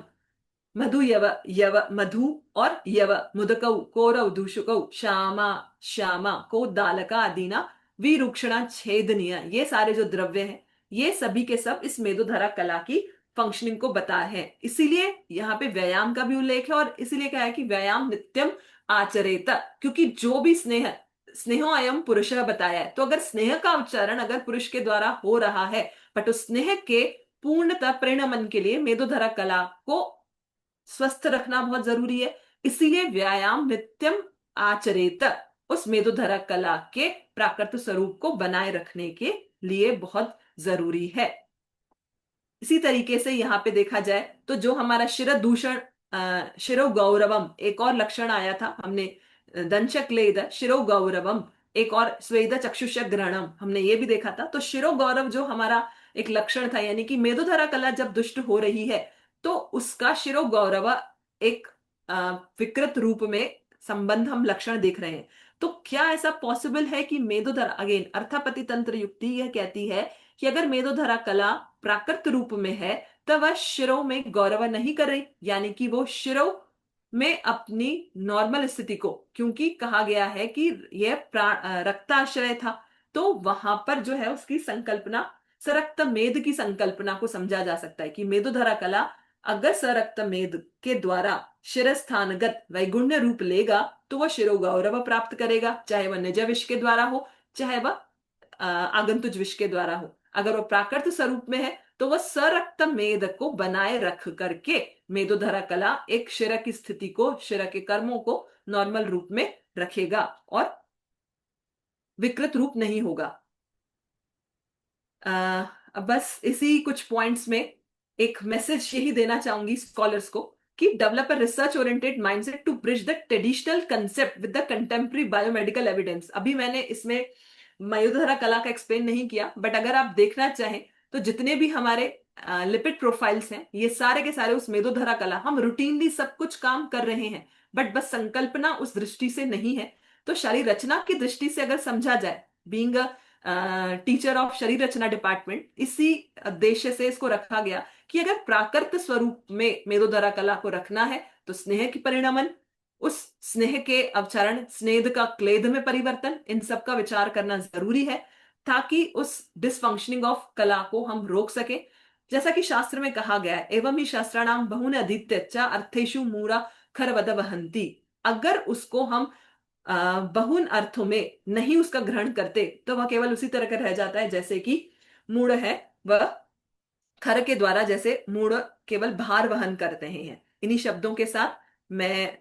[SPEAKER 1] मधु यव यव मधु और यव मुदकौ कोरौ दूषुकौ श्यामा श्यामा को दालका आदिना विरूक्षणा छेदनीय, ये सारे जो द्रव्य हैं, ये सभी के सब इस मेदोधरा कला की फंक्शनिंग को बताए हैं। इसीलिए यहाँ पे व्यायाम का भी उल्लेख है और इसीलिए कहा है कि व्यायाम नित्यम आचरेत, क्योंकि जो भी स्नेह, स्नेहो अयम पुरुष बताया है, तो अगर स्नेह का उच्चारण अगर पुरुष के द्वारा हो रहा है, बट उस स्नेह के पूर्णतः परिणमन के लिए मेदोधरा कला को स्वस्थ रखना बहुत जरूरी है। इसीलिए व्यायाम नित्यम आचरेत। उस मेदोधरा कला के प्राकृत स्वरूप को बनाए रखने के लिए बहुत जरूरी है। इसी तरीके से यहाँ पे देखा जाए तो जो हमारा शिरदूषण, शिरो गौरवम एक और लक्षण आया था हमने, दंशक्लेद शिरो गौरवम, एक और स्वेद चक्षुष ग्रहणम हमने ये भी देखा था। तो शिरो गौरव जो हमारा एक लक्षण था, यानी कि मेदोधरा कला जब दुष्ट हो रही है तो उसका शिरो गौरव एक विकृत रूप में संबंध हम लक्षण देख रहे हैं। तो क्या ऐसा पॉसिबल है कि मेदोधरा, अगेन अर्थापति तंत्र युक्ति यह कहती है कि अगर मेदोधरा कला प्राकृत रूप में है तो वह शिरो में गौरव नहीं कर रही, यानी कि वो शिरो में अपनी नॉर्मल स्थिति को, क्योंकि कहा गया है कि यह रक्ताश्रय था, तो वहां पर जो है उसकी संकल्पना सरक्त मेद की संकल्पना को समझा जा सकता है कि मेदोधरा कला अगर सरक्त मेद के द्वारा शिरस्थानगत वैगुण्य रूप लेगा तो वह शिरो गौरव प्राप्त करेगा, चाहे वह निज विष के द्वारा हो, चाहे वह आगंतुज विष के द्वारा हो। अगर वो प्राकृत स्वरूप में है तो वह सरक्त मेद को बनाए रख करके मेदोधरा कला एक शिर की स्थिति को, शिर के कर्मों को नॉर्मल रूप में रखेगा और विकृत रूप नहीं होगा। अब बस इसी कुछ पॉइंट्स में एक मैसेज यही देना चाहूंगी स्कॉलर्स को कि develop a research oriented mindset to bridge the traditional concept with the contemporary biomedical evidence. अभी मैंने इसमें मयूरधरा कला का एक्सप्लेन नहीं किया, बट अगर आप देखना चाहें तो जितने भी हमारे लिपिड प्रोफाइल्स हैं ये सारे के सारे उस मेदोधरा कला, हम रूटीनली सब कुछ काम कर रहे हैं बट बस संकल्पना उस दृष्टि से नहीं है। तो शरीर रचना की दृष्टि से अगर समझा जाए, बीइंग टीचर ऑफ शरीर रचना डिपार्टमेंट, इसी उद्देश्य से इसको रखा गया कि अगर प्राकृत स्वरूप में मेदोधरा कला को रखना है तो स्नेह की परिणमन, उस स्नेह के अवचरण, स्नेह का क्लेद में परिवर्तन, इन सब का विचार करना जरूरी है ताकि उस डिसफंक्शनिंग ऑफ कला को हम रोक सके। जैसा कि शास्त्र में कहा गया है, एवं ही शास्त्राणाम बहुन अधीत्य च अर्थेषु मूढ़ा खरवद वहंती। अगर उसको हम बहुन अर्थों में नहीं उसका ग्रहण करते तो वह केवल उसी तरह का रह जाता है जैसे कि मूढ़ है वह खर के द्वारा, जैसे मूढ़ केवल भार वहन कर रहे हैं। इन्हीं शब्दों के साथ मैं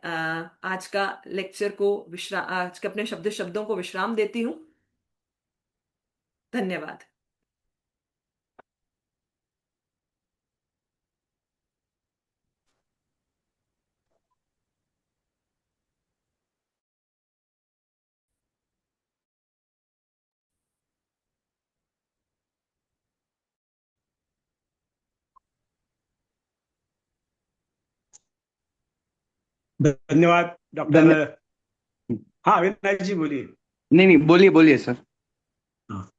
[SPEAKER 1] आज का लेक्चर को विश्राम, आज के अपने शब्दों को विश्राम देती हूँ। धन्यवाद।
[SPEAKER 3] धन्यवाद डॉक्टर।
[SPEAKER 2] धन्य
[SPEAKER 3] हाँ अविनाश जी बोलिए।
[SPEAKER 2] नहीं नहीं, बोलिए बोलिए सर।
[SPEAKER 3] हाँ,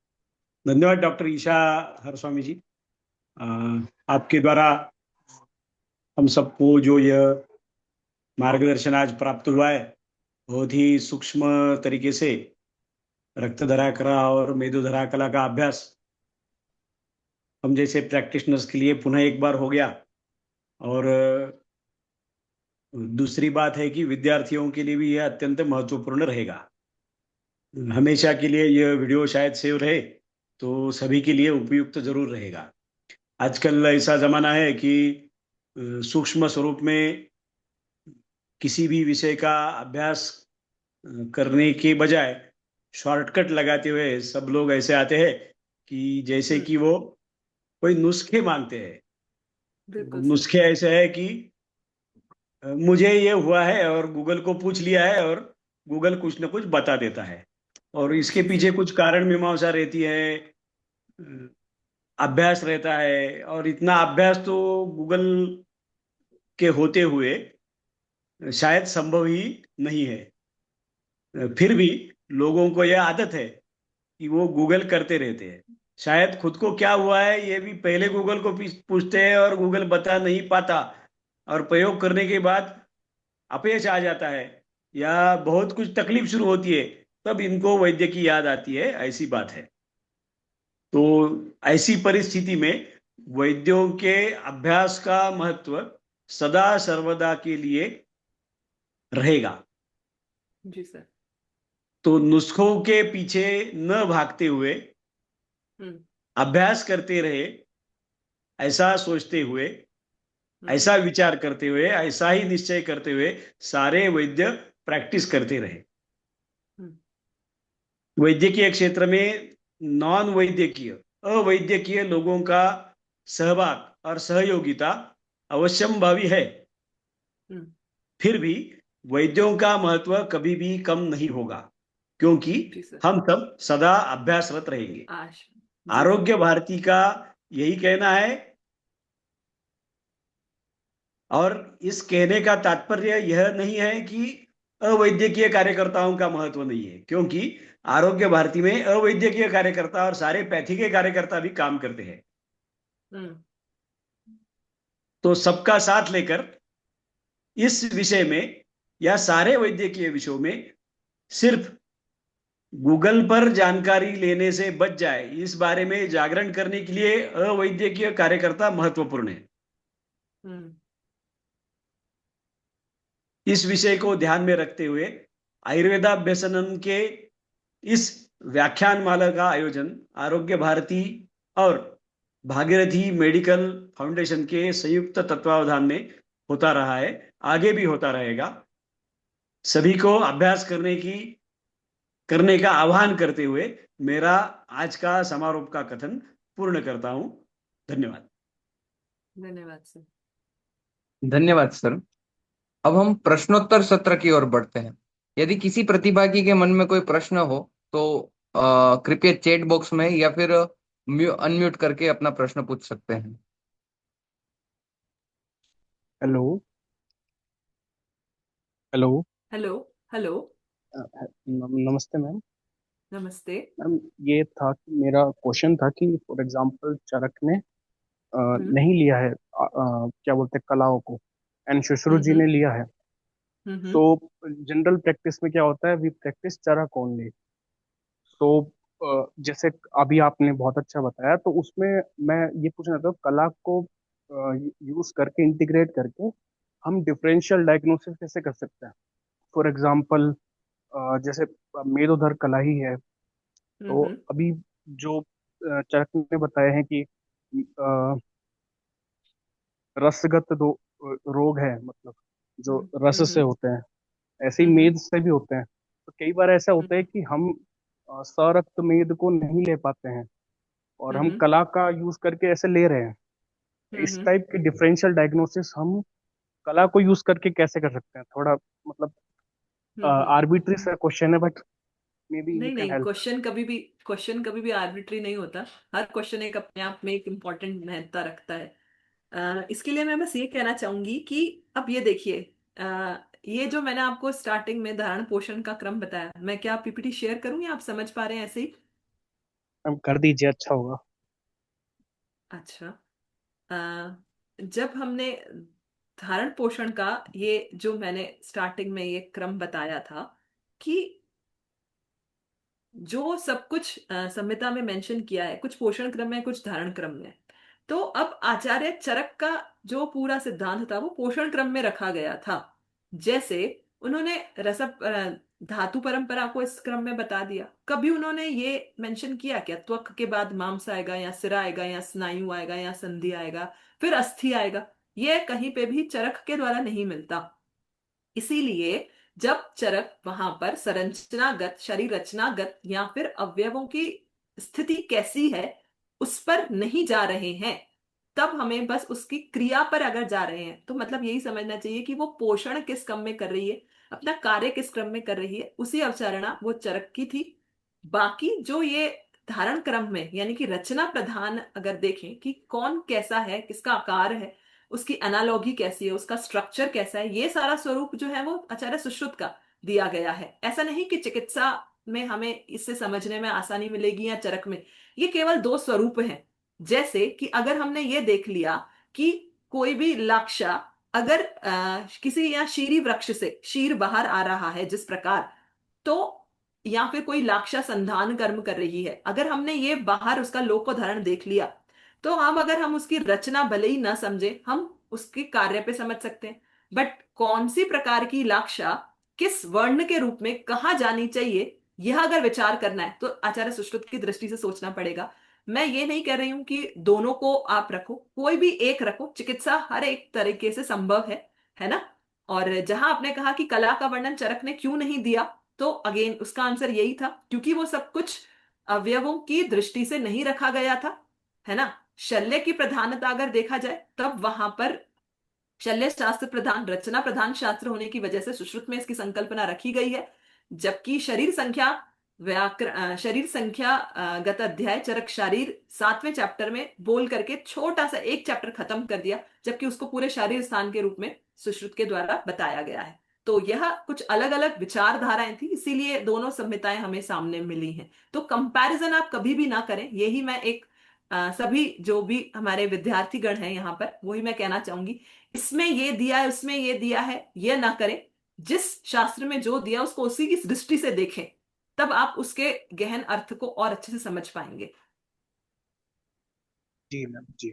[SPEAKER 3] धन्यवाद डॉक्टर ईशा हरस्वामी जी। अ, आपके द्वारा हम सबको जो यह मार्गदर्शन आज प्राप्त हुआ है, बहुत ही सूक्ष्म तरीके से रक्तधरा कला और मेदोधरा कला का अभ्यास हम जैसे प्रैक्टिशनर्स के लिए पुनः एक बार हो गया। और दूसरी बात है कि विद्यार्थियों के लिए भी यह अत्यंत महत्वपूर्ण रहेगा। हमेशा के लिए यह वीडियो शायद सेव रहे तो सभी के लिए उपयुक्त जरूर रहेगा। आजकल ऐसा जमाना है कि सूक्ष्म स्वरूप में किसी भी विषय का अभ्यास करने के बजाय शॉर्टकट लगाते हुए सब लोग ऐसे आते हैं कि जैसे
[SPEAKER 1] हम्म।
[SPEAKER 3] कि वो कोई नुस्खे मांगते हैं।
[SPEAKER 1] बिल्कुल सर।
[SPEAKER 3] नुस्खे ऐसे है कि मुझे ये हुआ है और गूगल को पूछ लिया है और गूगल कुछ ना कुछ बता देता है, और इसके
[SPEAKER 1] जी
[SPEAKER 3] पीछे
[SPEAKER 1] सर।
[SPEAKER 3] कुछ कारण मीमांसा रहती है, अभ्यास रहता है। और इतना अभ्यास तो गूगल के होते हुए शायद संभव ही नहीं है। फिर भी लोगों को यह आदत है कि वो गूगल करते रहते हैं। शायद खुद को क्या हुआ है ये भी पहले गूगल को पूछते हैं और गूगल बता नहीं पाता, और प्रयोग करने के बाद अपयश आ जाता है या बहुत कुछ तकलीफ शुरू होती है, तब इनको वैद्य की याद आती है, ऐसी बात है। तो ऐसी परिस्थिति में वैद्यों के अभ्यास का महत्व सदा सर्वदा के लिए रहेगा।
[SPEAKER 1] जी सर।
[SPEAKER 3] तो नुस्खों के पीछे न भागते हुए
[SPEAKER 1] हम्म।
[SPEAKER 3] अभ्यास करते रहे, ऐसा सोचते हुए,
[SPEAKER 1] हम्म।
[SPEAKER 3] ऐसा विचार करते हुए, ऐसा ही निश्चय करते हुए सारे वैद्य प्रैक्टिस करते रहे।
[SPEAKER 1] हम्म।
[SPEAKER 3] वैद्यकीय क्षेत्र में नॉन वैद्यकीय अवैद्यकीय लोगों का सहभाग और सहयोगिता अवश्यंभावी है।
[SPEAKER 1] हम्म।
[SPEAKER 3] फिर भी वैद्यों का महत्व कभी भी कम नहीं होगा, क्योंकि
[SPEAKER 1] जी सर।
[SPEAKER 3] हम सब सदा अभ्यासरत रहेंगे।
[SPEAKER 1] आश जी सर।
[SPEAKER 3] आरोग्य भारती का यही कहना है, और इस कहने का तात्पर्य यह नहीं है कि अवैद्यकीय कार्यकर्ताओं का महत्व नहीं है, क्योंकि आरोग्य भारती में अवैद्यकीय कार्यकर्ता और सारे पैथी के कार्यकर्ता भी काम करते हैं।
[SPEAKER 1] हम्म।
[SPEAKER 3] तो सबका साथ लेकर इस विषय में या सारे वैद्यकीय विषयों में सिर्फ गूगल पर जानकारी लेने से बच जाए, इस बारे में जागरण करने के लिए अवैद्यकीय कार्यकर्ता महत्वपूर्ण है।
[SPEAKER 1] हम्म।
[SPEAKER 3] इस विषय को ध्यान में रखते हुए आयुर्वेदाभ्यसनम के इस व्याख्यान माला का आयोजन आरोग्य भारती और भागीरथी मेडिकल फाउंडेशन के संयुक्त तत्वावधान में होता रहा है, आगे भी होता रहेगा। सभी को अभ्यास करने का आह्वान करते हुए मेरा आज का समारोप का कथन पूर्ण करता हूं। धन्यवाद।
[SPEAKER 1] धन्यवाद सर।
[SPEAKER 2] धन्यवाद सर। अब हम प्रश्नोत्तर सत्र की ओर बढ़ते हैं। यदि किसी प्रतिभागी के मन में कोई प्रश्न हो तो कृपया चैट बॉक्स में या फिर अनम्यूट करके अपना प्रश्न पूछ सकते हैं।
[SPEAKER 4] हेलो। हेलो।
[SPEAKER 1] हेलो। हेलो।
[SPEAKER 4] नमस्ते मैम।
[SPEAKER 1] नमस्ते।
[SPEAKER 4] मैम, ये था कि मेरा क्वेश्चन था कि फॉर एग्जांपल चरक ने
[SPEAKER 1] हम्म।
[SPEAKER 4] नहीं लिया है, क्या बोलते हैं, कलाओं को, एंड शुश्रु जी
[SPEAKER 1] हम्म।
[SPEAKER 4] ने लिया है।
[SPEAKER 1] हम्म।
[SPEAKER 4] तो जनरल प्रैक्टिस में क्या होता है, वी प्रैक्टिस चरक ओनली। तो जैसे अभी आपने बहुत अच्छा बताया, तो उसमें मैं ये पूछना था, कला को यूज करके, इंटीग्रेट करके हम डिफरेंशियल डायग्नोसिस कैसे कर सकते हैं। फॉर एग्जांपल जैसे मेरुधर कला ही है, तो
[SPEAKER 1] हम्म।
[SPEAKER 4] अभी जो चरक ने बताए हैं कि अ, रसगत रोग है, मतलब जो
[SPEAKER 1] हम्म।
[SPEAKER 4] रस से
[SPEAKER 1] हम्म।
[SPEAKER 4] होते हैं, ऐसे ही
[SPEAKER 1] हम्म।
[SPEAKER 4] मेद से भी होते हैं। तो कई बार ऐसा होता है कि हम सरक्त मेद को नहीं ले पाते हैं, और हम
[SPEAKER 1] हम्म।
[SPEAKER 4] कला का यूज करके ऐसे ले रहे हैं। इस
[SPEAKER 1] हम्म।
[SPEAKER 4] टाइप की डिफरेंशियल डायग्नोसिस हम कला को यूज करके कैसे कर सकते हैं, थोड़ा मतलब
[SPEAKER 1] हम्म।
[SPEAKER 4] आर्बिट्री सा क्वेश्चन है, बट मे बी यू
[SPEAKER 1] नहीं
[SPEAKER 4] कैन
[SPEAKER 1] नहीं,
[SPEAKER 4] हेल्प।
[SPEAKER 1] क्वेश्चन कभी भी आर्बिट्री नहीं होता। हर क्वेश्चन एक अपने आप में एक इम्पोर्टेंट महत्ता रखता है। इसके लिए मैं बस ये कहना चाहूंगी कि अब ये देखिए, ये जो मैंने आपको स्टार्टिंग में धारण पोषण का क्रम बताया, मैं क्या पीपीटी शेयर करूं या आप समझ पा रहे हैं ऐसे ही?
[SPEAKER 4] हम कर दीजिए, अच्छा होगा।
[SPEAKER 1] अच्छा। जब हमने धारण पोषण का ये जो मैंने स्टार्टिंग में ये क्रम बताया था कि जो सब कुछ संहिता में मेंशन किया है, कुछ पोषण क्रम है, कुछ धारण क्रम में। तो अब आचार्य चरक का जो पूरा सिद्धांत था वो पोषण क्रम में रखा गया था। जैसे उन्होंने धातु परंपरा को इस क्रम में बता दिया। कभी उन्होंने ये मेंशन किया क्या त्वक के बाद मांस आएगा या सिरा आएगा या स्नायु आएगा या संधि आएगा फिर अस्थि आएगा? ये कहीं पे भी चरक के द्वारा नहीं मिलता। इसीलिए जब चरक वहां पर संरचनागत, शरीर रचनागत या फिर अवयवों की स्थिति कैसी है उस पर नहीं जा रहे हैं, तब हमें बस उसकी क्रिया पर अगर जा रहे हैं तो मतलब यही समझना चाहिए कि वो पोषण किस क्रम में कर रही है, अपना कार्य किस क्रम में कर रही है, उसी अवधारणा वो चरक की थी। बाकी जो ये धारण क्रम में यानी कि रचना प्रधान अगर देखें कि कौन कैसा है, किसका आकार है, उसकी एनालॉगी कैसी है, उसका स्ट्रक्चर कैसा है, ये सारा स्वरूप जो है वो आचार्य सुश्रुत का दिया गया है। ऐसा नहीं कि चिकित्सा में हमें इससे समझने में आसानी मिलेगी या चरक में। ये केवल दो स्वरूप हैं। जैसे कि अगर हमने ये देख लिया कि कोई भी लाक्षा, अगर किसी या शीरी वृक्ष से शीर बाहर आ रहा है जिस प्रकार, तो या फिर कोई लाक्षा संधान कर्म कर रही है, अगर हमने ये बाहर उसका लोकोधरण देख लिया, तो हम अगर हम उसकी रचना भले ही ना समझे, हम उसके कार्य पे समझ सकते हैं। बट कौन सी प्रकार की लाक्षा किस वर्ण के रूप में कहाँ जानी चाहिए, यह अगर विचार करना है तो आचार्य सुश्रुत की दृष्टि से सोचना पड़ेगा। मैं ये नहीं कह रही हूं कि दोनों को आप रखो, कोई भी एक रखो, चिकित्सा हर एक तरीके से संभव है ना? और जहां आपने कहा कि कला का वर्णन चरक ने क्यों नहीं दिया, तो अगेन उसका आंसर यही था, क्योंकि वो सब कुछ अवयवों की दृष्टि से नहीं रखा गया था, है ना। शल्य की प्रधानता अगर देखा जाए तब वहां पर शल्य शास्त्र प्रधान, रचना प्रधान शास्त्र होने की वजह से सुश्रुत में इसकी संकल्पना रखी गई है। जबकि शरीर संख्या गत अध्याय चरक शारीर 7वें चैप्टर में बोल करके छोटा सा एक चैप्टर खत्म कर दिया, जबकि उसको पूरे शारीर स्थान के रूप में सुश्रुत के द्वारा बताया गया है। तो यह कुछ अलग अलग विचारधाराएं थी, इसीलिए दोनों संहिताएं हमें सामने मिली हैं। तो कंपैरिजन आप कभी भी ना करें, यही मैं एक सभी जो भी हमारे विद्यार्थीगण हैं यहाँ पर वही मैं कहना चाहूंगी। इसमें ये दिया है, उसमें ये दिया है, ये ना करें। जिस शास्त्र में जो दिया उसको उसी की दृष्टि से देखें, तब आप उसके गहन अर्थ को और अच्छे से समझ पाएंगे।
[SPEAKER 4] जी मैम, जी।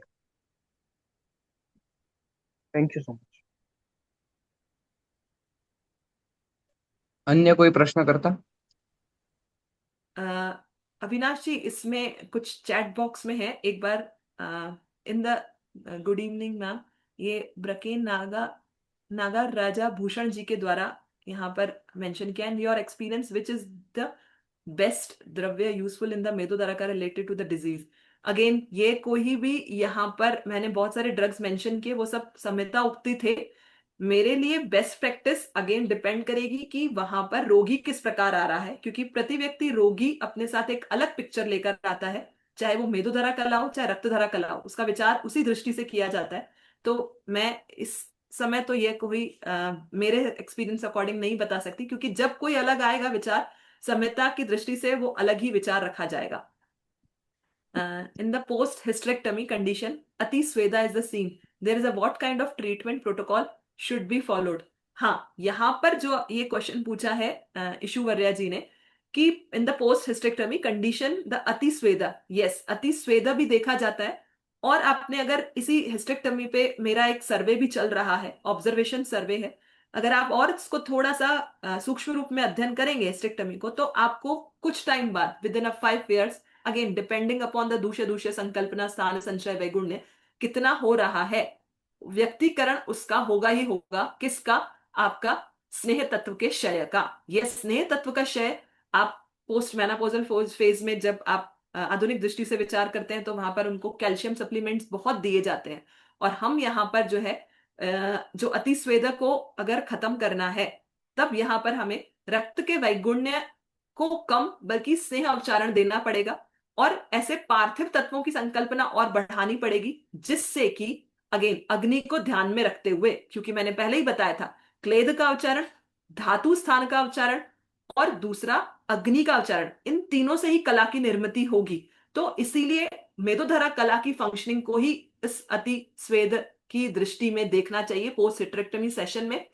[SPEAKER 4] Thank you so much.
[SPEAKER 2] अन्य कोई प्रश्न करता?
[SPEAKER 1] अ, अविनाश जी, इसमें कुछ चैट बॉक्स में है, एक बार in the good evening ma'am, ये ब्रकेन नागा राजा भूषण जी के द्वारा यहाँ पर मेंशन किया, and your experience which is the best द्रव्य यूजफुल इन द मेदोदरा related to the disease. Again ये कोई भी, यहाँ पर मैंने बहुत सारे ड्रग्स मेंशन किए, वो सब संहिता उक्ति थे। मेरे लिए बेस्ट प्रैक्टिस अगेन डिपेंड करेगी कि वहां पर रोगी किस प्रकार आ रहा है, क्योंकि प्रति व्यक्ति रोगी अपने साथ एक अलग पिक्चर लेकर आता है। चाहे वो मेदोधरा कला हो चाहे रक्तधरा कला हो, उसका विचार उसी दृष्टि से किया जाता है। तो मैं इस समय तो ये कोई मेरे एक्सपीरियंस अकॉर्डिंग नहीं बता सकती, क्योंकि जब कोई अलग आएगा विचार संहिता की दृष्टि से, वो अलग ही विचार रखा जाएगा। In the post hysterectomy condition, Ati Sweda is the scene. There is a what kind of treatment protocol should be followed? हाँ, यहाँ पर जो ये क्वेश्चन पूछा है इशु वर्या जी ने, कि in the post hysterectomy condition the अति स्वेदा, यस, अति स्वेदा भी देखा जाता है। और आपने अगर इसी हिस्टेक्टमी पे, मेरा एक सर्वे भी चल रहा है, ऑब्जर्वेशन सर्वे है, अगर आप और इसको थोड़ा सा सूक्ष्म रूप में अध्ययन करेंगे हिस्टेक्टमी को, तो आपको कुछ टाइम बाद, within a 5 years, again depending upon the दूषे दूषे संकल्पना स्थान संशय वैगुण्य कितना हो रहा है, व्यक्तिकरण उसका होगा ही होगा। किसका? आपका स्नेह तत्व के क्षय का। यह स्नेह तत्व का क्षय आप पोस्ट मेनापोजल फेज में, जब आप आधुनिक दृष्टि से विचार करते हैं, तो वहां पर उनको कैल्शियम सप्लीमेंट्स बहुत दिए जाते हैं। और हम यहाँ पर जो है जो अतिस्वेदक को अगर खत्म करना है, तब यहाँ पर हमें रक्त के वैगुण्य को कम बल्कि स्नेह उच्चारण देना पड़ेगा, और ऐसे पार्थिव तत्वों की संकल्पना और बढ़ानी पड़ेगी, जिससे कि अगेन अग्नि को ध्यान में रखते हुए, क्योंकि मैंने पहले ही बताया था, क्लेद का उच्चारण, धातु स्थान का उच्चारण, और दूसरा अग्नि का उच्चारण, इन तीनों से ही कला की निर्मिति होगी। तो इसीलिए मेदोधरा कला की फंक्शनिंग को ही इस अति स्वेद की दृष्टि में देखना चाहिए पोस्ट हिस्टेरेक्टमी सेशन में।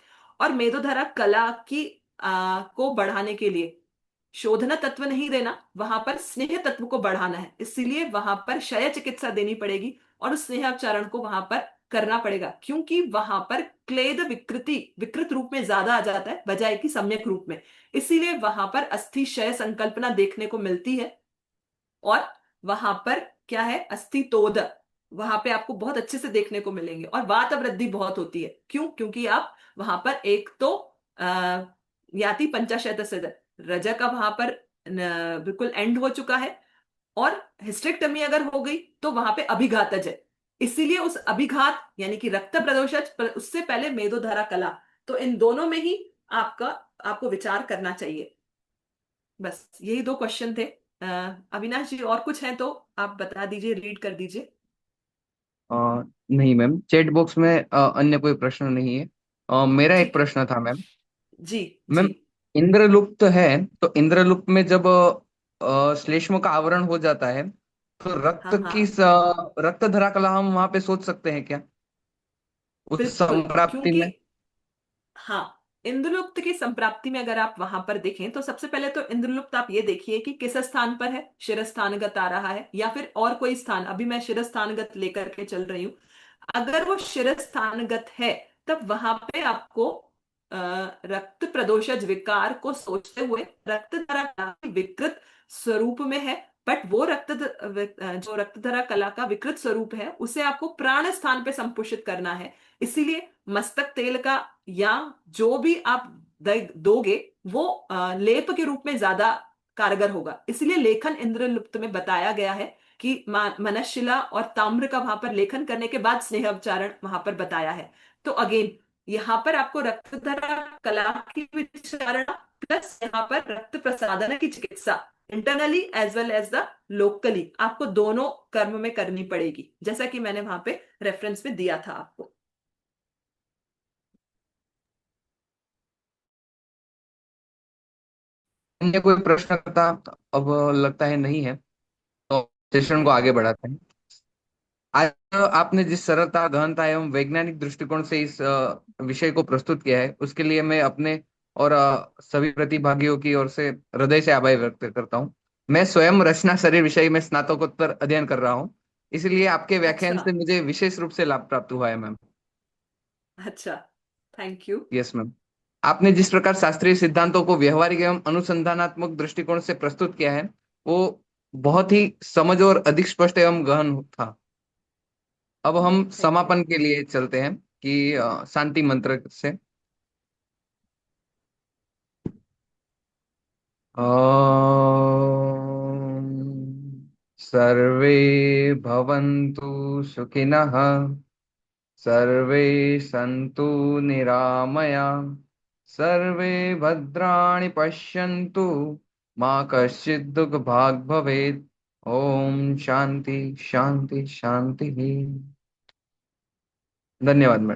[SPEAKER 1] और मेदोधरा कला की को बढ़ाने के लिए शोधना तत्व नहीं देना, वहां पर स्नेह तत्व को बढ़ाना है, इसीलिए वहां पर क्षय चिकित्सा देनी पड़ेगी, और उस स्नेहाचरण को वहां पर करना पड़ेगा, क्योंकि वहां पर क्लेद विकृति विकृत रूप में ज्यादा आ जाता है बजाय कि सम्यक रूप में। इसीलिए वहां पर अस्थि क्षय संकल्पना देखने को मिलती है। और वहां पर क्या है, अस्थि तोद, वहां पे आपको बहुत अच्छे से देखने को मिलेंगे। और वात वृद्धि बहुत होती है, क्यों? क्योंकि आप वहां पर एक तो आ, याति पंचाशत से रजक का वहां पर बिल्कुल एंड हो चुका है, और हिस्टेक्टमी अगर हो गई तो वहां पे अभिघातज है। इसीलिए उस अभिघात यानी कि रक्त प्रदोषज, उससे पहले मेदोधरा कला, तो इन दोनों में ही आपको विचार करना चाहिए। बस यही 2 क्वेश्चन थे। अविनाश जी, और कुछ है तो आप बता दीजिए, रीड कर दीजिए।
[SPEAKER 2] नहीं मैम, चैट बॉक्स में अन्य कोई प्रश्न नहीं है। मेरा एक
[SPEAKER 1] ठीक है
[SPEAKER 2] प्रश्न था मैम।
[SPEAKER 1] जी। जी।
[SPEAKER 2] मैम, इंद्रलुप्त है, तो इंद्रलुप्त में जब श्लेष्म का आवरण हो जाता है, तो
[SPEAKER 1] हाँ हाँ,
[SPEAKER 2] रक्त धरा कला हम वहां पे सोच सकते हैं क्या, उस
[SPEAKER 1] बिल्कुल।
[SPEAKER 2] संप्राप्ति
[SPEAKER 1] क्योंकि
[SPEAKER 2] में?
[SPEAKER 1] हाँ, इंद्रलुप्त की संप्राप्ति में अगर आप वहां पर देखें, तो सबसे पहले तो इंद्रलुप्त आप ये देखिए कि किस स्थान पर है, शिरस्थानगत आ रहा है या फिर और कोई स्थान। अभी मैं शिरस्थानगत लेकर के चल रही हूँ। अगर वो शिरस्थानगत है, तब वहां पे आपको रक्त प्रदोषज विकार को सोचते हुए रक्त धरा कला के विकृत स्वरूप में है, बट वो जो रक्त धरा कला का विकृत स्वरूप है, उसे आपको प्राण स्थान पे संपुषित करना है। इसीलिए मस्तक तेल का, या जो भी आप दोगे, वो लेप के रूप में ज्यादा कारगर होगा। इसलिए लेखन इंद्रलुप्त में बताया गया है कि मनशिला और ताम्र का वहां पर लेखन करने के बाद स्नेहोच्चारण वहां पर बताया है। तो अगेन यहाँ पर आपको रक्तधरा कला की विचारणा प्लस यहाँ पर रक्त प्रसादन की चिकित्सा internally as well as the locally आपको दोनों कर्म में करनी पड़ेगी, जैसा कि मैंने वहां पे रेफरेंस में दिया था आपको।
[SPEAKER 2] अन्य कोई प्रश्न था? अब लगता है नहीं है, तो सेशन को आगे बढ़ाते हैं। आज आपने जिस सरलता, गहनता एवं वैज्ञानिक दृष्टिकोण से इस विषय को प्रस्तुत किया है, उसके लिए मैं अपने और सभी प्रतिभागियों की ओर से हृदय से आभार व्यक्त करता हूँ। मैं स्वयं रचना शरीर विषय में स्नातकोत्तर अध्ययन कर रहा हूँ, इसलिए आपके व्याख्यान
[SPEAKER 1] अच्छा।
[SPEAKER 2] से मुझे विशेष रूप से लाभ प्राप्त हुआ है मैम।
[SPEAKER 1] अच्छा, थैंक यू।
[SPEAKER 2] Yes ma'am. आपने जिस प्रकार शास्त्रीय सिद्धांतों को व्यवहारिक एवं अनुसंधानात्मक दृष्टिकोण से प्रस्तुत किया है, वो बहुत ही समझ और अधिक स्पष्ट एवं गहन था। अब हम
[SPEAKER 1] थैंक यू।
[SPEAKER 2] समापन के लिए चलते हैं कि शांति मंत्र से। ओम सर्वे भवन्तु सुखिनः, सर्वे सन्तु निरामया, सर्वे भद्राणि पश्यन्तु, मा कश्चित् दुःखभाग् भवेत्। ओम शांति शांति शांति। धन्यवाद मैडम।